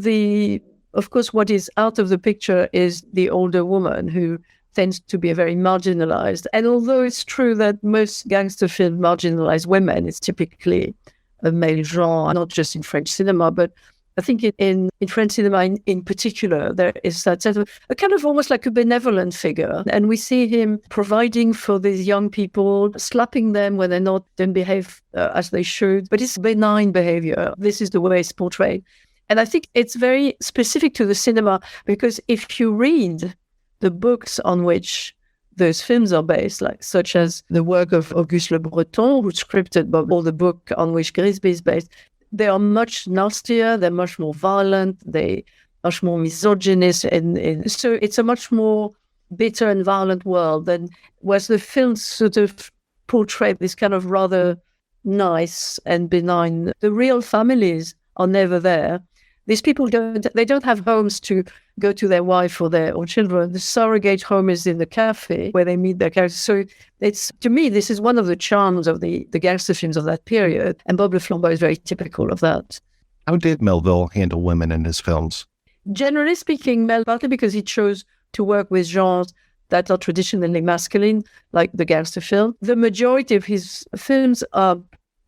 of course, what is out of the picture is the older woman, who tends to be very marginalized. And although it's true that most gangster films marginalize women, it's typically a male genre, not just in French cinema, but I think in French cinema in particular, there is that sort of a kind of almost like a benevolent figure. And we see him providing for these young people, slapping them when they don't behave as they should. But it's benign behavior. This is the way it's portrayed. And I think it's very specific to the cinema, because if you read the books on which those films are based, such as the work of Auguste LeBreton, who scripted all the book on which Grisby is based, they are much nastier, they're much more violent, they're much more misogynist. And so it's a much more bitter and violent world than whereas the films sort of portray this kind of rather nice and benign. The real families are never there. These people don't have homes to go to their wife or their children. The surrogate home is in the cafe where they meet their characters. So to me, this is one of the charms of the gangster films of that period. And Bob le Flambeur is very typical of that. How did Melville handle women in his films? Generally speaking, partly because he chose to work with genres that are traditionally masculine, like the gangster film. The majority of his films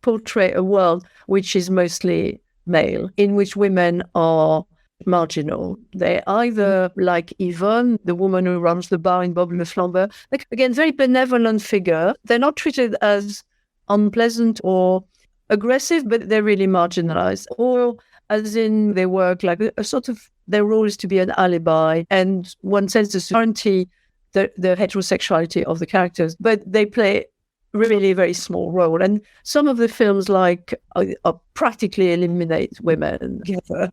portray a world which is mostly male, in which women are marginal. They're either like Yvonne, the woman who runs the bar in Bob le Flambeur, again, very benevolent figure. They're not treated as unpleasant or aggressive, but they're really marginalized. Or as in they work like a sort of, their role is to be an alibi, and one senses to guarantee the heterosexuality of the characters, but they play really a very small role. And some of the films practically eliminate women.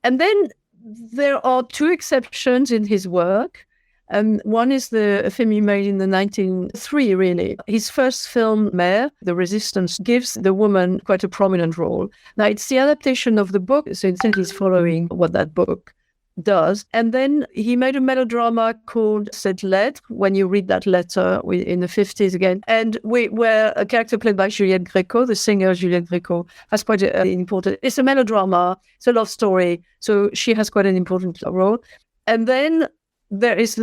And then there are two exceptions in his work. One is a film he made in the 1903, really. His first film, Mère, The Resistance, gives the woman quite a prominent role. Now, it's the adaptation of the book, so instead he's following what that book does. And then he made a melodrama called Cette Lettre, when you read that letter in the 50s again, and where a character played by Juliette Gréco, the singer Juliette Gréco, has quite an important... It's a melodrama, it's a love story, so she has quite an important role. And then there is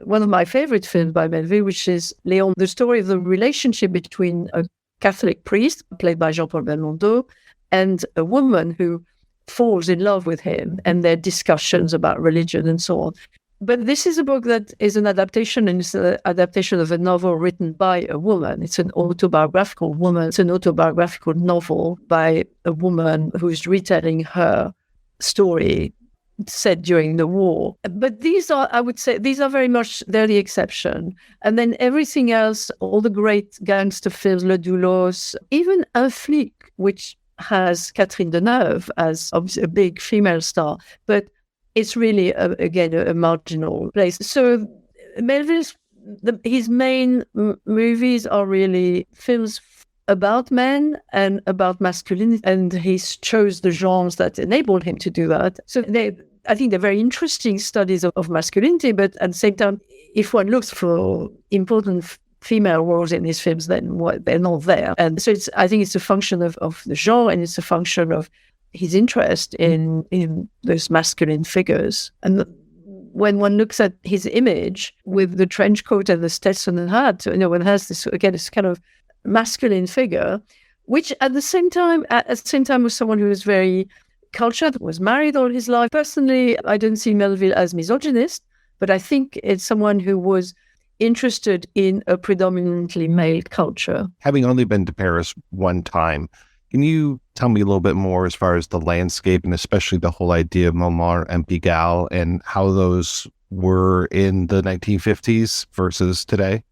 one of my favorite films by Melville, which is Léon, the story of the relationship between a Catholic priest, played by Jean-Pierre Melville, and a woman who falls in love with him, and their discussions about religion and so on. But this is a book that is an adaptation, and it's an adaptation of a novel written by a woman. It's an autobiographical woman. It's an autobiographical novel by a woman who's retelling her story set during the war. But these are, I would say, these are very much, they're the exception. And then everything else, all the great gangster films, Le Doulos, even Un Flic, which has Catherine Deneuve as obviously a big female star, but it's really, again, a marginal place. So Melville's, his main movies are really films about men and about masculinity, and he chose the genres that enabled him to do that. So I think they're very interesting studies of masculinity, but at the same time, if one looks for important female roles in these films, then they're not there. And so I think it's a function of the genre, and it's a function of his interest in those masculine figures. And when one looks at his image with the trench coat and the Stetson hat, one has this kind of masculine figure, which at the same time was someone who was very cultured, was married all his life. Personally, I don't see Melville as misogynist, but I think it's someone who was interested in a predominantly male culture. Having only been to Paris one time, can you tell me a little bit more as far as the landscape and especially the whole idea of Montmartre and Pigalle and how those were in the 1950s versus today?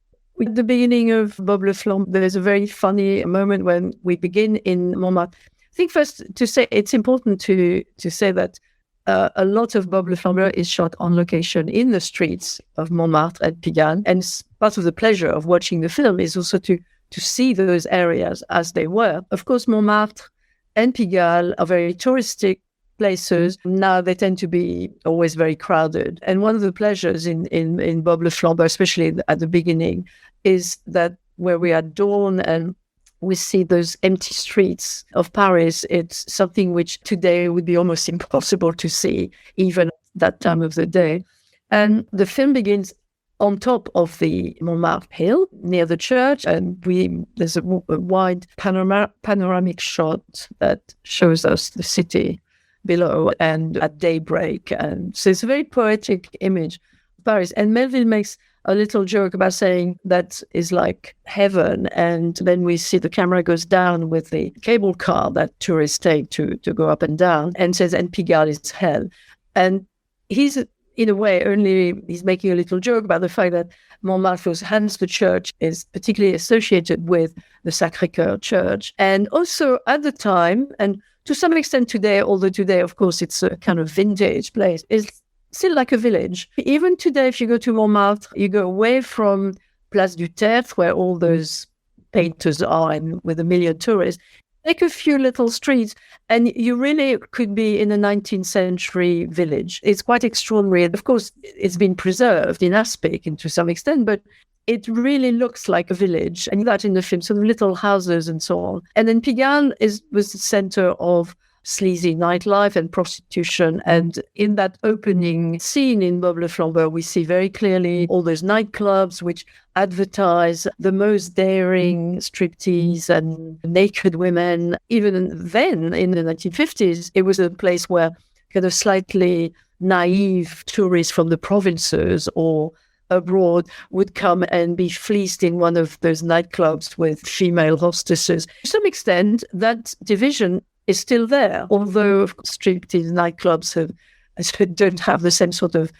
At the beginning of Bob le Flambeur, there's a very funny moment when we begin in Montmartre. I think first to say, it's important to say that a lot of Bob le Flambeur is shot on location in the streets of Montmartre and Pigalle. And part of the pleasure of watching the film is also to see those areas as they were. Of course, Montmartre and Pigalle are very touristic places. Now they tend to be always very crowded. And one of the pleasures in Bob le Flambeur, especially at the beginning, is that where we are at dawn and we see those empty streets of Paris, it's something which today would be almost impossible to see, even at that time of the day. And the film begins on top of the Montmartre hill near the church, and there's a wide panoramic shot that shows us the city below and at daybreak. And so it's a very poetic image of Paris. And Melville makes a little joke about saying that is like heaven. And then we see the camera goes down with the cable car that tourists take to go up and down, and says, and Pigalle is hell. And he's, in a way, he's making a little joke about the fact that Montmartre, hence the church, is particularly associated with the Sacré-Cœur church. And also at the time, and to some extent today, although today, of course, it's a kind of vintage place, it's still like a village. Even today, if you go to Montmartre, you go away from Place du Tertre, where all those painters are and with 1 million tourists, take a few little streets, and you really could be in a 19th century village. It's quite extraordinary. Of course, it's been preserved in aspect and to some extent, but it really looks like a village. And that in the film, sort of little houses and so on. And then Pigalle was the center of sleazy nightlife and prostitution. And in that opening scene in Bob le Flambeur, we see very clearly all those nightclubs which advertise the most daring striptease and naked women. Even then, in the 1950s, it was a place where kind of slightly naive tourists from the provinces or abroad would come and be fleeced in one of those nightclubs with female hostesses. To some extent, that division is still there, although striptease nightclubs don't have the same sort of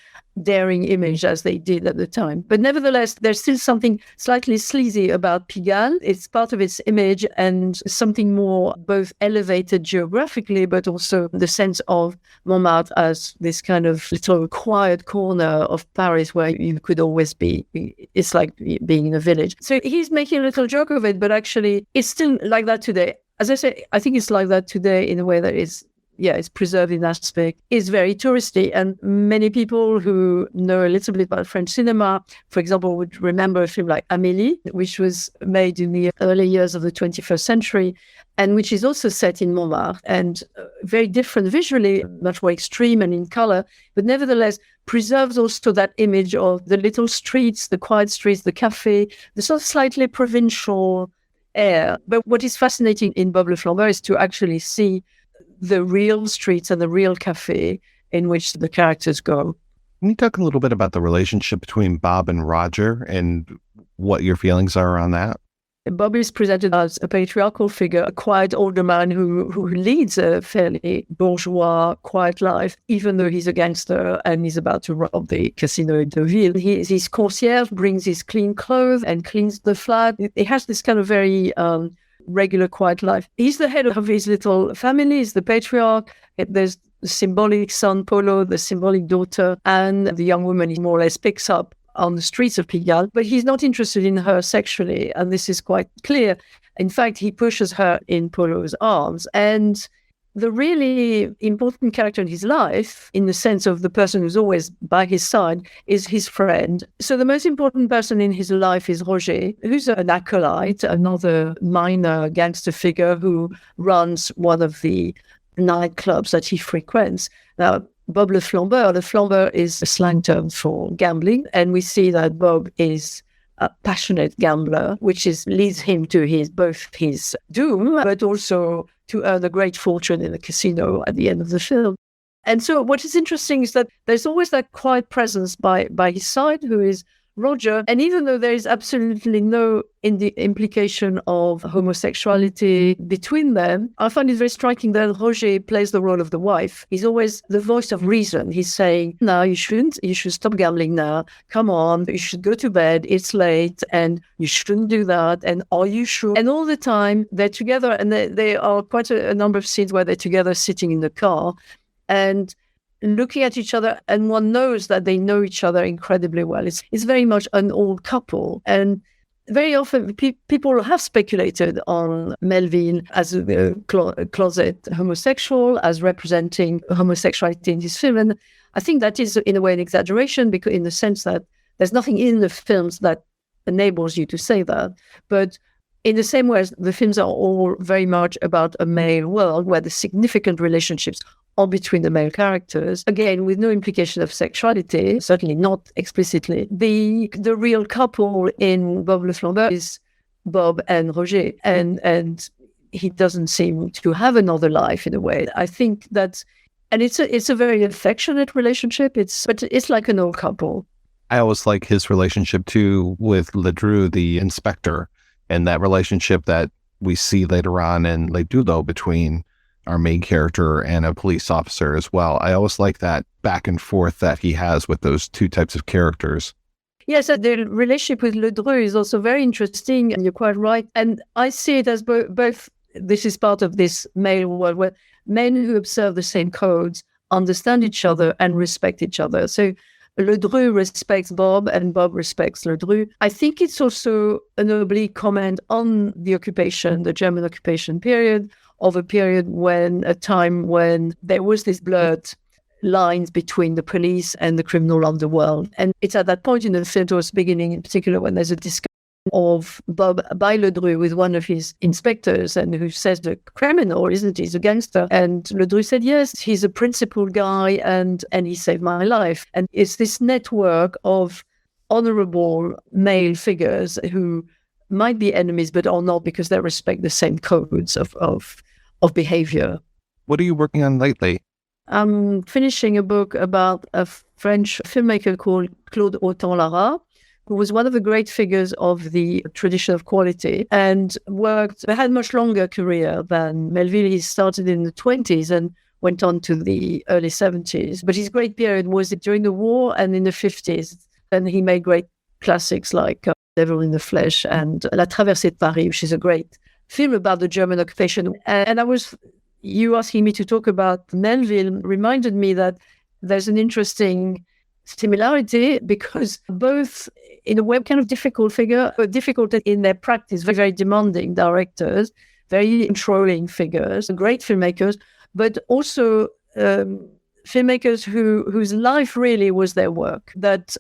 daring image as they did at the time. But nevertheless, there's still something slightly sleazy about Pigalle. It's part of its image and something more both elevated geographically, but also the sense of Montmartre as this kind of little quiet corner of Paris where you could always be. It's like being in a village. So he's making a little joke of it, but actually it's still like that today. As I say, I think it's like that today in a way that is, it's preserved in aspect, is very touristy. And many people who know a little bit about French cinema, for example, would remember a film like Amélie, which was made in the early years of the 21st century, and which is also set in Montmartre, and very different visually, much more extreme and in color, but nevertheless preserves also that image of the little streets, the quiet streets, the cafe, the sort of slightly provincial air. But what is fascinating in Bob le Flambeur is to actually see the real streets and the real cafe in which the characters go. Can you talk a little bit about the relationship between Bob and Roger and what your feelings are on that? Bob is presented as a patriarchal figure, a quiet older man who leads a fairly bourgeois, quiet life, even though he's a gangster and he's about to rob the Casino in Deauville. His concierge brings his clean clothes and cleans the flat. He has this kind of very regular, quiet life. He's the head of his little family, he's the patriarch. There's the symbolic son, Polo, the symbolic daughter, and the young woman he more or less picks up on the streets of Pigalle, but he's not interested in her sexually, and this is quite clear. In fact, he pushes her in Polo's arms, and the really important character in his life, in the sense of the person who's always by his side, is his friend. So the most important person in his life is Roger, who's an acolyte, another minor gangster figure who runs one of the nightclubs that he frequents. Now, Bob le Flambeur is a slang term for gambling, and we see that Bob is a passionate gambler, which leads him to both his doom, but also to earn a great fortune in a casino at the end of the film. And so what is interesting is that there's always that quiet presence by his side, who is Roger. And even though there is absolutely no implication of homosexuality between them, I find it very striking that Roger plays the role of the wife. He's always the voice of reason. He's saying, no, you shouldn't. You should stop gambling now. Come on, you should go to bed. It's late and you shouldn't do that. And are you sure? And all the time they're together, and they are quite a number of scenes where they're together sitting in the car and looking at each other, and one knows that they know each other incredibly well. It's very much an old couple. And very often people have speculated on Melville as a closet homosexual, as representing homosexuality in his film. And I think that is in a way an exaggeration, because in the sense that there's nothing in the films that enables you to say that. But in the same way as the films are all very much about a male world where the significant relationships are between the male characters, again, with no implication of sexuality, certainly not explicitly. The real couple in Bob le Flambeur is Bob and Roger, and he doesn't seem to have another life in a way. I think that, and it's a very affectionate relationship, but it's like an old couple. I always like his relationship too with Ledru, the inspector, and that relationship that we see later on in Les Doulos between our main character and a police officer as well. I always like that back and forth that he has with those two types of characters. Yes, the relationship with Ledru is also very interesting, and you're quite right. And I see it as both, this is part of this male world where men who observe the same codes understand each other and respect each other. So Ledru respects Bob and Bob respects Ledru. I think it's also an oblique comment on the occupation, the German occupation period, of a time when there was this blurred lines between the police and the criminal underworld. And it's at that point in the film towards the beginning, in particular, when there's a discussion of Bob by Ledru with one of his inspectors, and who says the criminal, isn't he? He's a gangster. And Ledru said, yes, he's a principled guy and he saved my life. And it's this network of honorable male figures who might be enemies but are not, because they respect the same codes of behavior. What are you working on lately? I'm finishing a book about a French filmmaker called Claude Autant-Lara, who was one of the great figures of the tradition of quality and had much longer career than Melville. He started in the 20s and went on to the early 70s. But his great period was during the war and in the 50s. And he made great classics like Devil in the Flesh and La Traversée de Paris, which is a great film about the German occupation. And you asking me to talk about Melville reminded me that there's an interesting similarity, because both in a way kind of difficult figure, difficult in their practice, very, very demanding directors, very controlling figures, great filmmakers, but also filmmakers whose life really was their work, that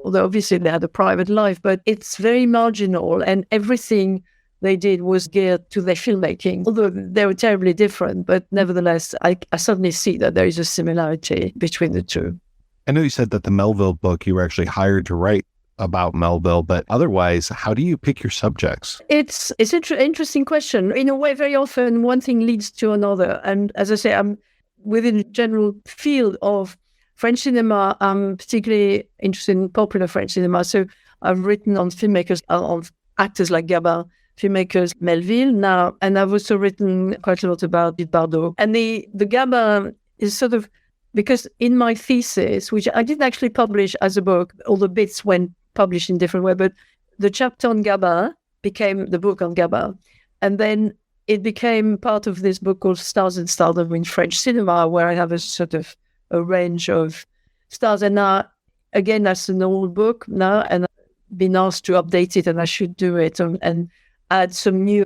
although obviously they had a private life, but it's very marginal, and everything they did was geared to their filmmaking, although they were terribly different. But nevertheless, I suddenly see that there is a similarity between the two. I know you said that the Melville book, you were actually hired to write about Melville, but otherwise, how do you pick your subjects? It's an interesting question. In a way, very often one thing leads to another. And as I say, I'm within the general field of French cinema. I'm particularly interested in popular French cinema. So I've written on filmmakers, on actors like Gabin, filmmakers Melville now, and I've also written quite a lot about Bardot. And the Gabin is sort of, because in my thesis, which I didn't actually publish as a book, all the bits went published in different ways, but the chapter on Gabin became the book on Gabin. And then it became part of this book called Stars and Stardom in French Cinema, where I have a sort of a range of stars. And now, again, that's an old book now, and I've been asked to update it, and I should do it and add some new,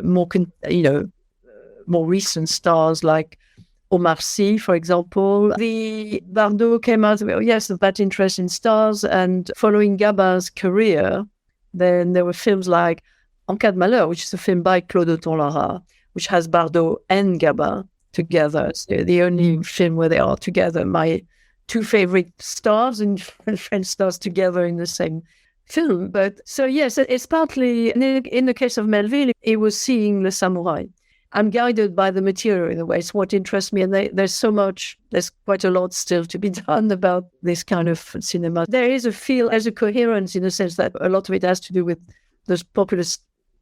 more recent stars like Omar Sy, for example. The Bardot came out, yes, of that interest in stars, and following Gabin's career, then there were films like En cas de malheur, which is a film by Claude Autant-Lara, which has Bardot and Gabin together. It's the only film where they are together. My two favorite stars and French stars together in the same film. But so, yes, it's partly, in the case of Melville, it was seeing Le Samouraï. I'm guided by the material in a way. It's what interests me. And there's quite a lot still to be done about this kind of cinema. There is a feel, as a coherence, in the sense that a lot of it has to do with those popular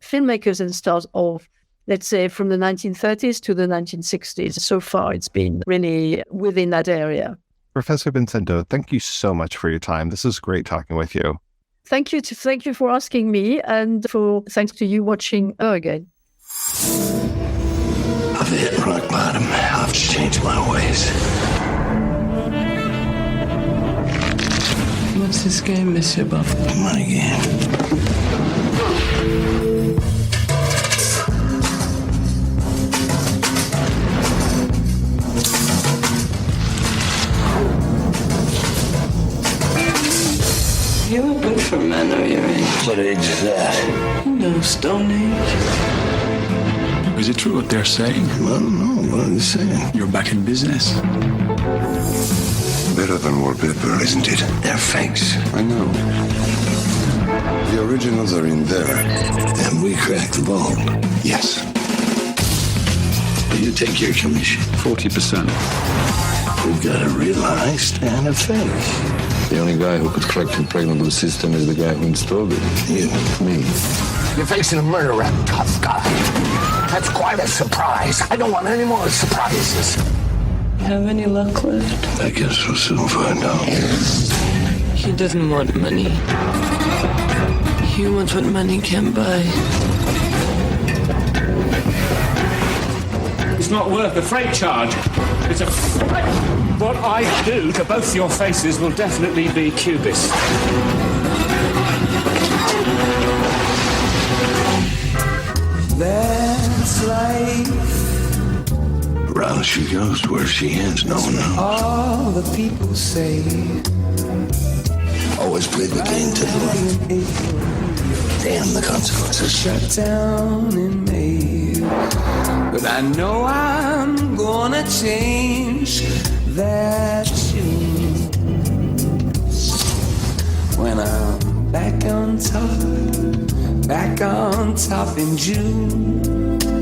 filmmakers and stars of, let's say, from the 1930s to the 1960s. So far, it's been really within that area. Professor Vincendeau, thank you so much for your time. This is great talking with you. Thank you for asking me, and thanks to you watching again. I've hit rock bottom. I've changed my ways. What's this game, Monsieur Bob? Money game. You look good for men of your age. What age is that? No, Stone Age. Is it true what they're saying? I don't know. What are they saying? You're back in business. Better than wallpaper, isn't it? They're fakes. I know. The originals are in there. And we cracked the vault. Yes. You take your commission. 40%. We've got a real heist and a fake. The only guy who could crack the pregnant system is the guy who installed it. You. Me. You're facing a murder rap, tough guy. That's quite a surprise. I don't want any more surprises. Have any luck left? I guess we'll soon find out. He doesn't want money. He wants what money can buy. It's not worth the freight charge. It's a what I do to both your faces will definitely be cubist. That's life. Around she goes to where she ends, no one knows. All the people say. Always play the game to the left. Damn the consequences. Shut down in May. But I know I'm gonna change that tune. When I'm back on top in June,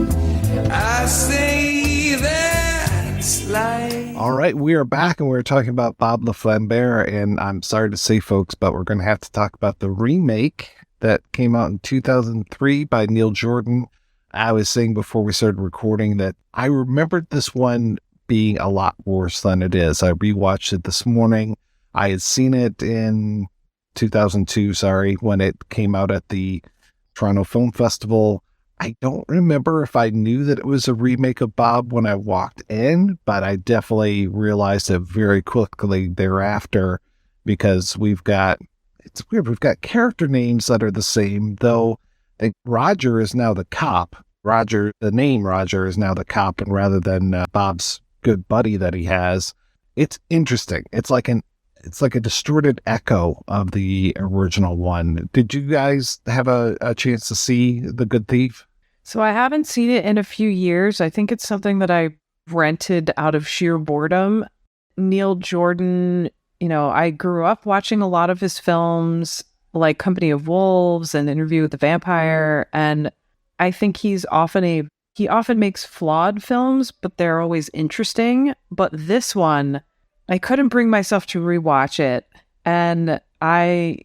I say that's life. All right, we are back and we're talking about Bob le Flambeur, and I'm sorry to say, folks, but we're going to have to talk about the remake that came out in 2003 by Neil Jordan. I was saying before we started recording that I remembered this one being a lot worse than it is. I rewatched it this morning. I had seen it in 2002, when it came out at the Toronto Film Festival. I don't remember if I knew that it was a remake of Bob when I walked in, but I definitely realized it very quickly thereafter, because it's weird, we've got character names that are the same, though I think Roger is now the cop. The name Roger is now the cop, and rather than Bob's good buddy that he has. It's interesting. It's like a distorted echo of the original one. Did you guys have a chance to see The Good Thief? So I haven't seen it in a few years. I think it's something that I rented out of sheer boredom. Neil Jordan, I grew up watching a lot of his films, like Company of Wolves and Interview with the Vampire, and I think he often makes flawed films, but they're always interesting. But this one, I couldn't bring myself to rewatch it. And I,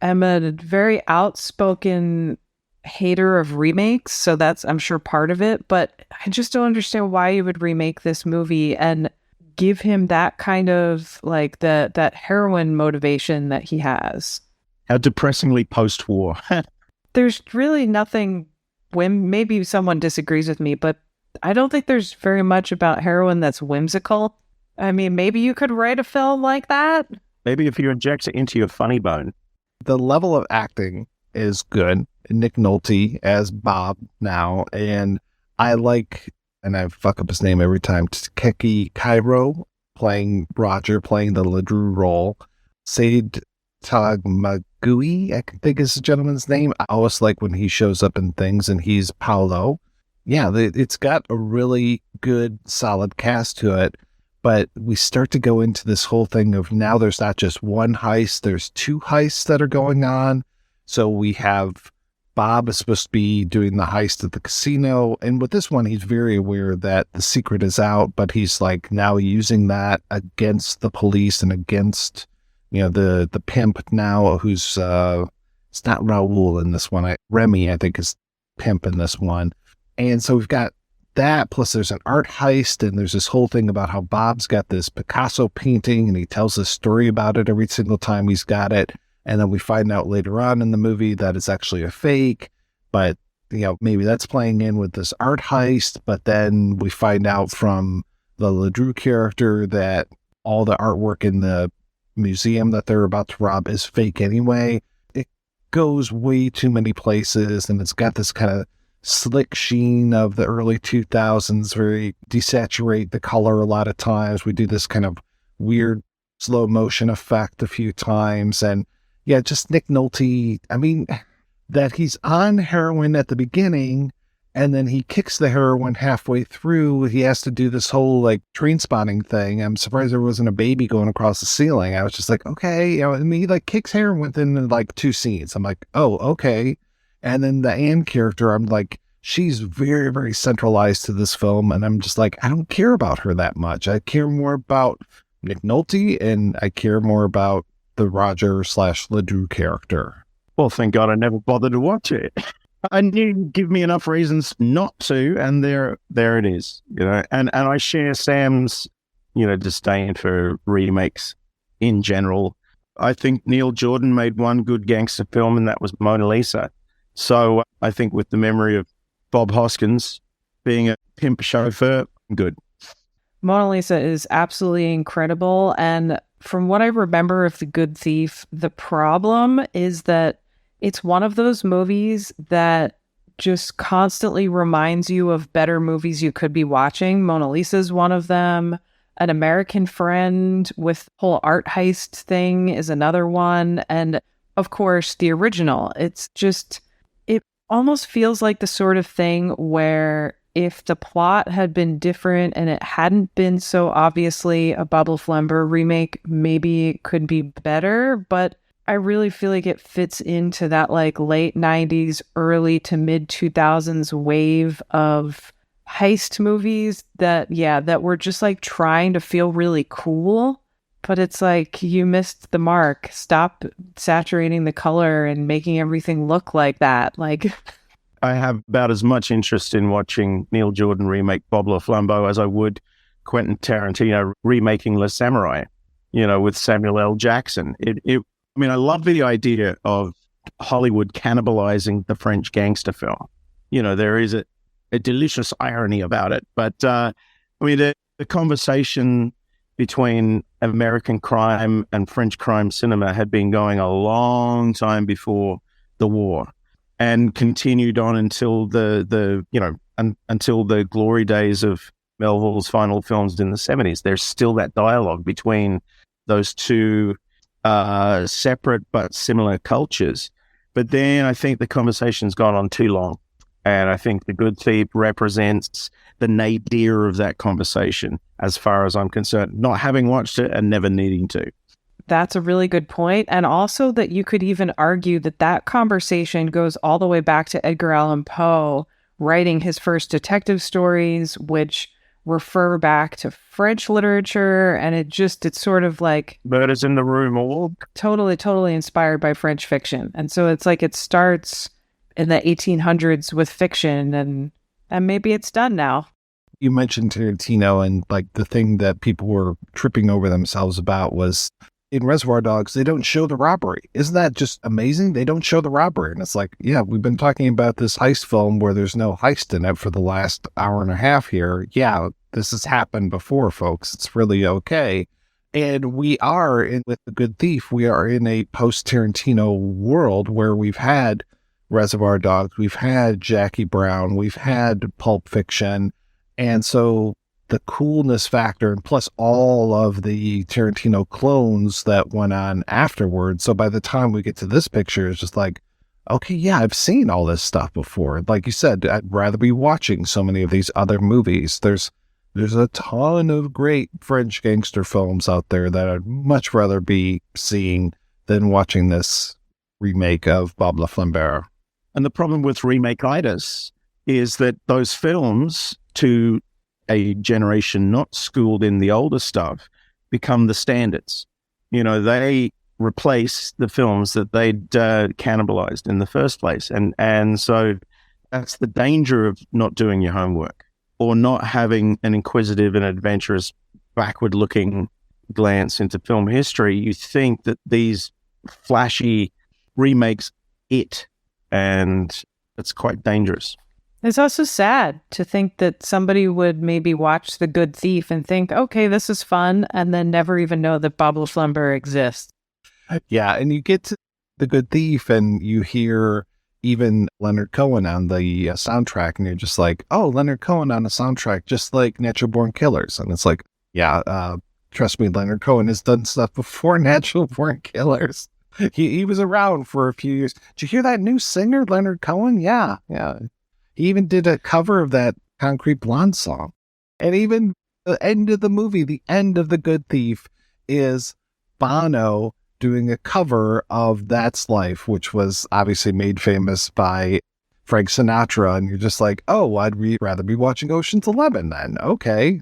am a very outspoken hater of remakes, so that's, I'm sure, part of it. But I just don't understand why you would remake this movie and give him that kind of like that heroine motivation that he has. How depressingly post-war. There's really nothing. Maybe someone disagrees with me, but I don't think there's very much about heroin that's whimsical. I mean, maybe you could write a film like that. Maybe if you inject it into your funny bone. The level of acting is good. Nick Nolte as Bob now, and I like, and I fuck up his name every time, Keki Cairo playing Roger, playing the Ledru role. Said Tagmagui, I think is the gentleman's name. I always like when he shows up in things, and he's Paolo. Yeah, it's got a really good, solid cast to it, but we start to go into this whole thing of now there's not just one heist, there's two heists that are going on. So we have Bob is supposed to be doing the heist at the casino, and with this one, he's very aware that the secret is out, but he's like now using that against the police and against, you know, the pimp now, who's it's not Raoul in this one. Remy, I think, is pimp in this one. And so we've got that, plus there's an art heist, and there's this whole thing about how Bob's got this Picasso painting, and he tells a story about it every single time he's got it. And then we find out later on in the movie that it's actually a fake, but, you know, maybe that's playing in with this art heist. But then we find out from the Ledru character that all the artwork in the museum that they're about to rob is fake anyway. It goes way too many places, and it's got this kind of slick sheen of the early 2000s, very desaturate the color a lot of times. We do this kind of weird slow motion effect a few times, and yeah, just Nick Nolte. I mean, that he's on heroin at the beginning, and then he kicks the heroin halfway through. He has to do this whole like train spotting thing. I'm surprised there wasn't a baby going across the ceiling. I was just like, okay, you know, and he like kicks heroin within like 2 scenes. I'm like, oh, okay. And then the Anne character, I'm like, she's very, very centralized to this film. And I'm just like, I don't care about her that much. I care more about Nick Nolte, and I care more about the Roger / Ledru character. Well, thank God I never bothered to watch it. I knew you'd give me enough reasons not to, and there it is, you know. And I share Sam's, you know, disdain for remakes in general. I think Neil Jordan made one good gangster film, and that was Mona Lisa. So I think with the memory of Bob Hoskins being a pimp chauffeur, good. Mona Lisa is absolutely incredible. And from what I remember of The Good Thief, the problem is that it's one of those movies that just constantly reminds you of better movies you could be watching. Mona Lisa is one of them. An American Friend with whole art heist thing is another one. And of course, the original. It's just, it almost feels like the sort of thing where if the plot had been different and it hadn't been so obviously a Bob le Flambeur remake, maybe it could be better. But I really feel like it fits into that like late 90s, early to mid 2000s wave of heist movies that were just like trying to feel really cool. But it's like, you missed the mark. Stop saturating the color and making everything look like that. Like, I have about as much interest in watching Neil Jordan remake Bob le Flambeau as I would Quentin Tarantino remaking Le Samurai, you know, with Samuel L. Jackson. I mean, I love the idea of Hollywood cannibalizing the French gangster film. You know, there is a delicious irony about it. But, I mean, the conversation between American crime and French crime cinema had been going a long time before the war, and continued on until until the glory days of Melville's final films in the 70s. There's still that dialogue between those two separate but similar cultures. But then I think the conversation's gone on too long. And I think The Good Thief represents the nadir of that conversation, as far as I'm concerned, not having watched it and never needing to. That's a really good point. And also that you could even argue that conversation goes all the way back to Edgar Allan Poe writing his first detective stories, which refer back to French literature. And it's sort of like Murders in the Rue Morgue. Totally inspired by French fiction. And so it's like it starts in the 1800s with fiction, and maybe it's done now. You mentioned Tarantino, and like the thing that people were tripping over themselves about was in Reservoir Dogs, they don't show the robbery. Isn't that just amazing? They don't show the robbery. And it's like, yeah, we've been talking about this heist film where there's no heist in it for the last hour and a half here. Yeah, this has happened before, folks. It's really okay. And we are, with The Good Thief, we are in a post-Tarantino world where we've had Reservoir Dogs, we've had Jackie Brown, we've had Pulp Fiction. And so the coolness factor, and plus all of the Tarantino clones that went on afterwards. So by the time we get to this picture, it's just like, okay, yeah, I've seen all this stuff before. Like you said, I'd rather be watching so many of these other movies. There's a ton of great French gangster films out there that I'd much rather be seeing than watching this remake of Bob le Flambeur. And the problem with remake-itis is that those films, to a generation not schooled in the older stuff, become the standards. You know, they replace the films that they'd cannibalized in the first place. And so that's the danger of not doing your homework or not having an inquisitive and adventurous backward-looking glance into film history. You think that these flashy remakes and it's quite dangerous. It's also sad to think that somebody would maybe watch The Good Thief and think, okay, this is fun, and then never even know that Bob le Flambeur exists. Yeah, and you get to The Good Thief and you hear even Leonard Cohen on the soundtrack, and you're just like, oh, Leonard Cohen on a soundtrack, just like Natural Born Killers. And it's like, yeah, trust me, Leonard Cohen has done stuff before Natural Born Killers. He was around for a few years. Did you hear that new singer, Leonard Cohen? Yeah. He even did a cover of that Concrete Blonde song. And even the end of the movie, the end of The Good Thief, is Bono doing a cover of That's Life, which was obviously made famous by Frank Sinatra. And you're just like, oh, I'd rather be watching Ocean's 11 then. Okay.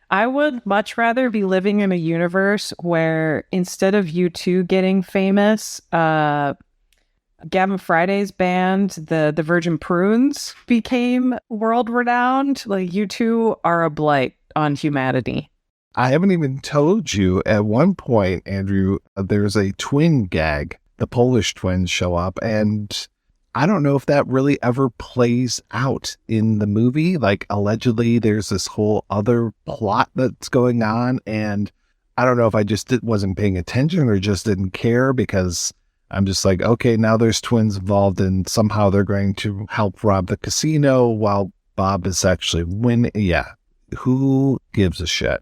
I would much rather be living in a universe where instead of U2 getting famous, Gavin Friday's band, the Virgin Prunes, became world renowned. Like, U2 are a blight on humanity. I haven't even told you, at one point, Andrew, there's a twin gag. The Polish twins show up, and I don't know if that really ever plays out in the movie. Like, allegedly, there's this whole other plot that's going on, and I don't know if I just wasn't paying attention or just didn't care, because I'm just like, okay, now there's twins involved, and somehow they're going to help rob the casino while Bob is actually winning. Yeah, who gives a shit?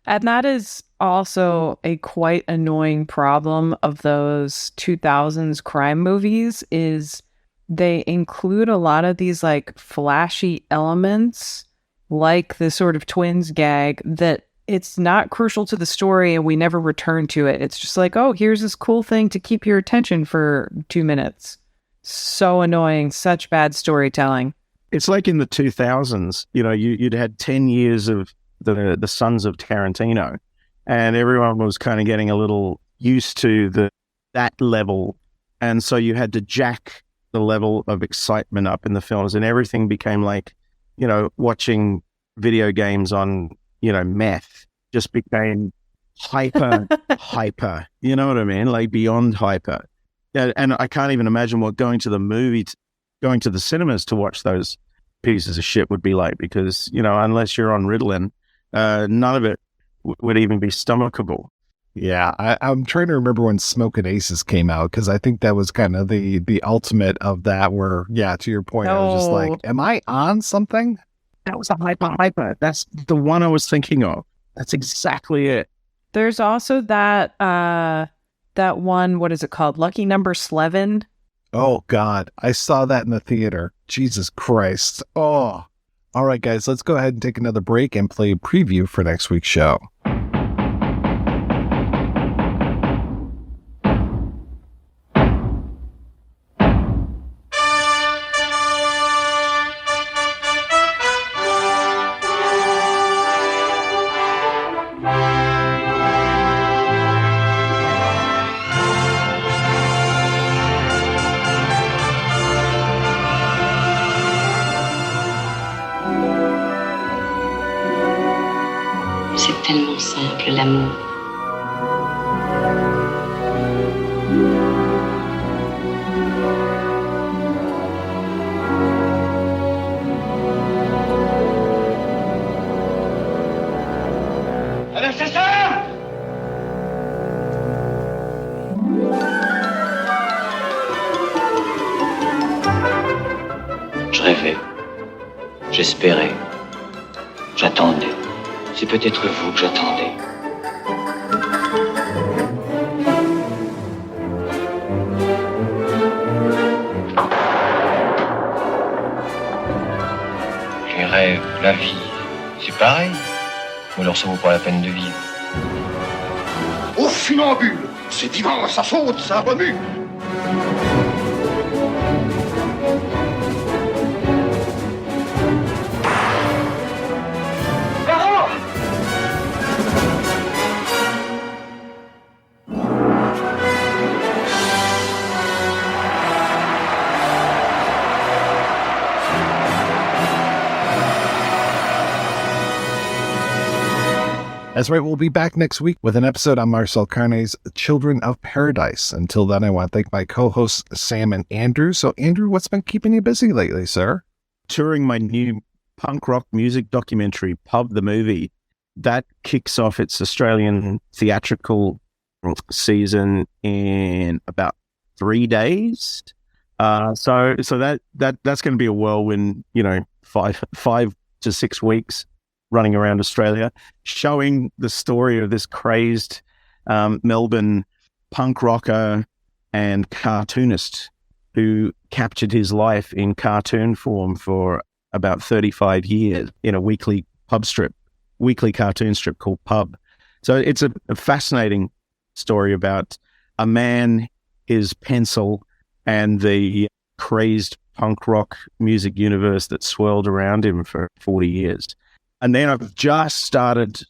And that is also a quite annoying problem of those 2000s crime movies, is they include a lot of these like flashy elements, like the sort of twins gag, that it's not crucial to the story and we never return to it. It's just like, oh, here's this cool thing to keep your attention for 2 minutes. So annoying, such bad storytelling. It's like in the 2000s, you know, you'd had 10 years of the Sons of Tarantino, and everyone was kind of getting a little used to that level. And so you had to jack the level of excitement up in the films, and everything became like, you know, watching video games on, you know, meth just became hyper, you know what I mean? Like beyond hyper. And I can't even imagine what going to the cinemas to watch those pieces of shit would be like, because, you know, unless you're on Ritalin, none of it would even be stomachable. Yeah, I'm trying to remember when Smokin' Aces came out, because I think that was kind of the ultimate of that, where, yeah, to your point, I was just like, am I on something? That was a hyper. That's the one I was thinking of. That's exactly it. There's also that one, what is it called? Lucky Number 11. Oh, God. I saw that in the theater. Jesus Christ. Oh. All right, guys, let's go ahead and take another break and play a preview for next week's show. tellement simple, l'amour. Allez, c'est ça! Je rêvais, j'espérais, j'attendais. C'est peut-être vous que j'attendais. Les rêves, la vie, c'est pareil. Ou alors ça vaut pas la peine de vivre. Au funambule, c'est vivant, ça saute, ça remue. That's right, we'll be back next week with an episode on Marcel Carné's Children of Paradise. Until then, I want to thank my co-hosts, Sam and Andrew. So, Andrew, what's been keeping you busy lately, sir? Touring my new punk rock music documentary, Pub the Movie. That kicks off its Australian theatrical season in about 3 days. So that's going to be a whirlwind, 5 to 6 weeks. Running around Australia, showing the story of this crazed Melbourne punk rocker and cartoonist who captured his life in cartoon form for about 35 years in a weekly cartoon strip called Pub. So it's a fascinating story about a man, his pencil, and the crazed punk rock music universe that swirled around him for 40 years. And then I've just started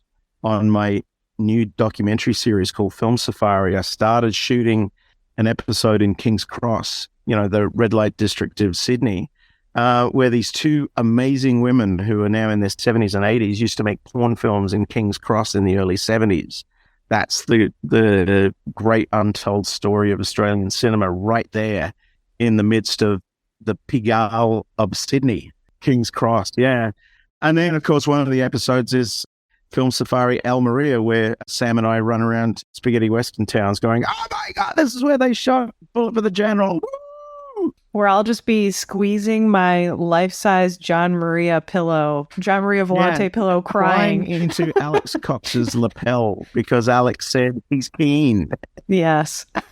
on my new documentary series called Film Safari. I started shooting an episode in King's Cross, the red light district of Sydney, where these two amazing women who are now in their 70s and 80s used to make porn films in King's Cross in the early 70s. That's the great untold story of Australian cinema right there in the midst of the Pigalle of Sydney, King's Cross. Yeah. And then, of course, one of the episodes is Film Safari Almeria, where Sam and I run around spaghetti western towns going, oh my God, this is where they shot Bullet for the General. Woo! Where I'll just be squeezing my life-size John Maria Volante pillow, crying into Alex Cox's lapel because Alex said he's keen. Yes. And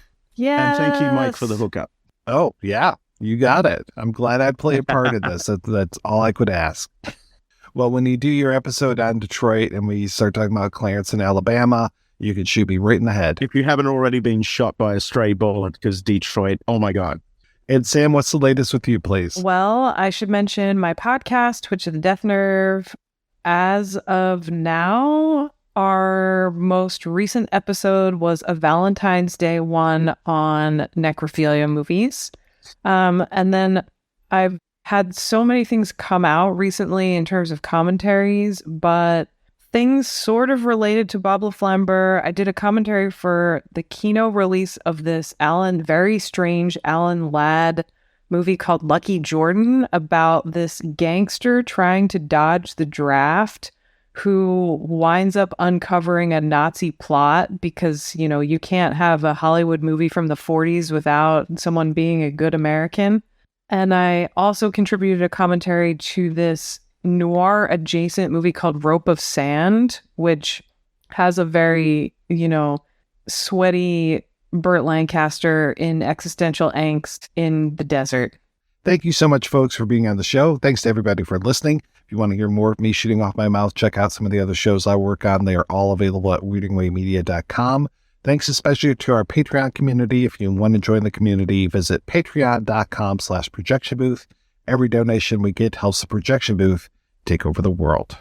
thank you, Mike, for the hookup. Oh, yeah, you got it. I'm glad I played a part in this. That's all I could ask. Well, when you do your episode on Detroit and we start talking about Clarence in Alabama, you can shoot me right in the head. If you haven't already been shot by a stray bullet, because Detroit, oh my God. And Sam, what's the latest with you, please? Well, I should mention my podcast, Twitch of the Death Nerve. As of now, our most recent episode was a Valentine's Day one on necrophilia movies. And then I've had so many things come out recently in terms of commentaries, but things sort of related to Bob le Flambeur. I did a commentary for the Kino release of this very strange Alan Ladd movie called Lucky Jordan about this gangster trying to dodge the draft who winds up uncovering a Nazi plot because, you can't have a Hollywood movie from the 40s without someone being a good American. And I also contributed a commentary to this noir adjacent movie called Rope of Sand, which has a very, sweaty Burt Lancaster in existential angst in the desert. Thank you so much, folks, for being on the show. Thanks to everybody for listening. If you want to hear more of me shooting off my mouth, check out some of the other shows I work on. They are all available at weirdingwaymedia.com. Thanks especially to our Patreon community. If you want to join the community, visit patreon.com/projection booth. Every donation we get helps the projection booth take over the world.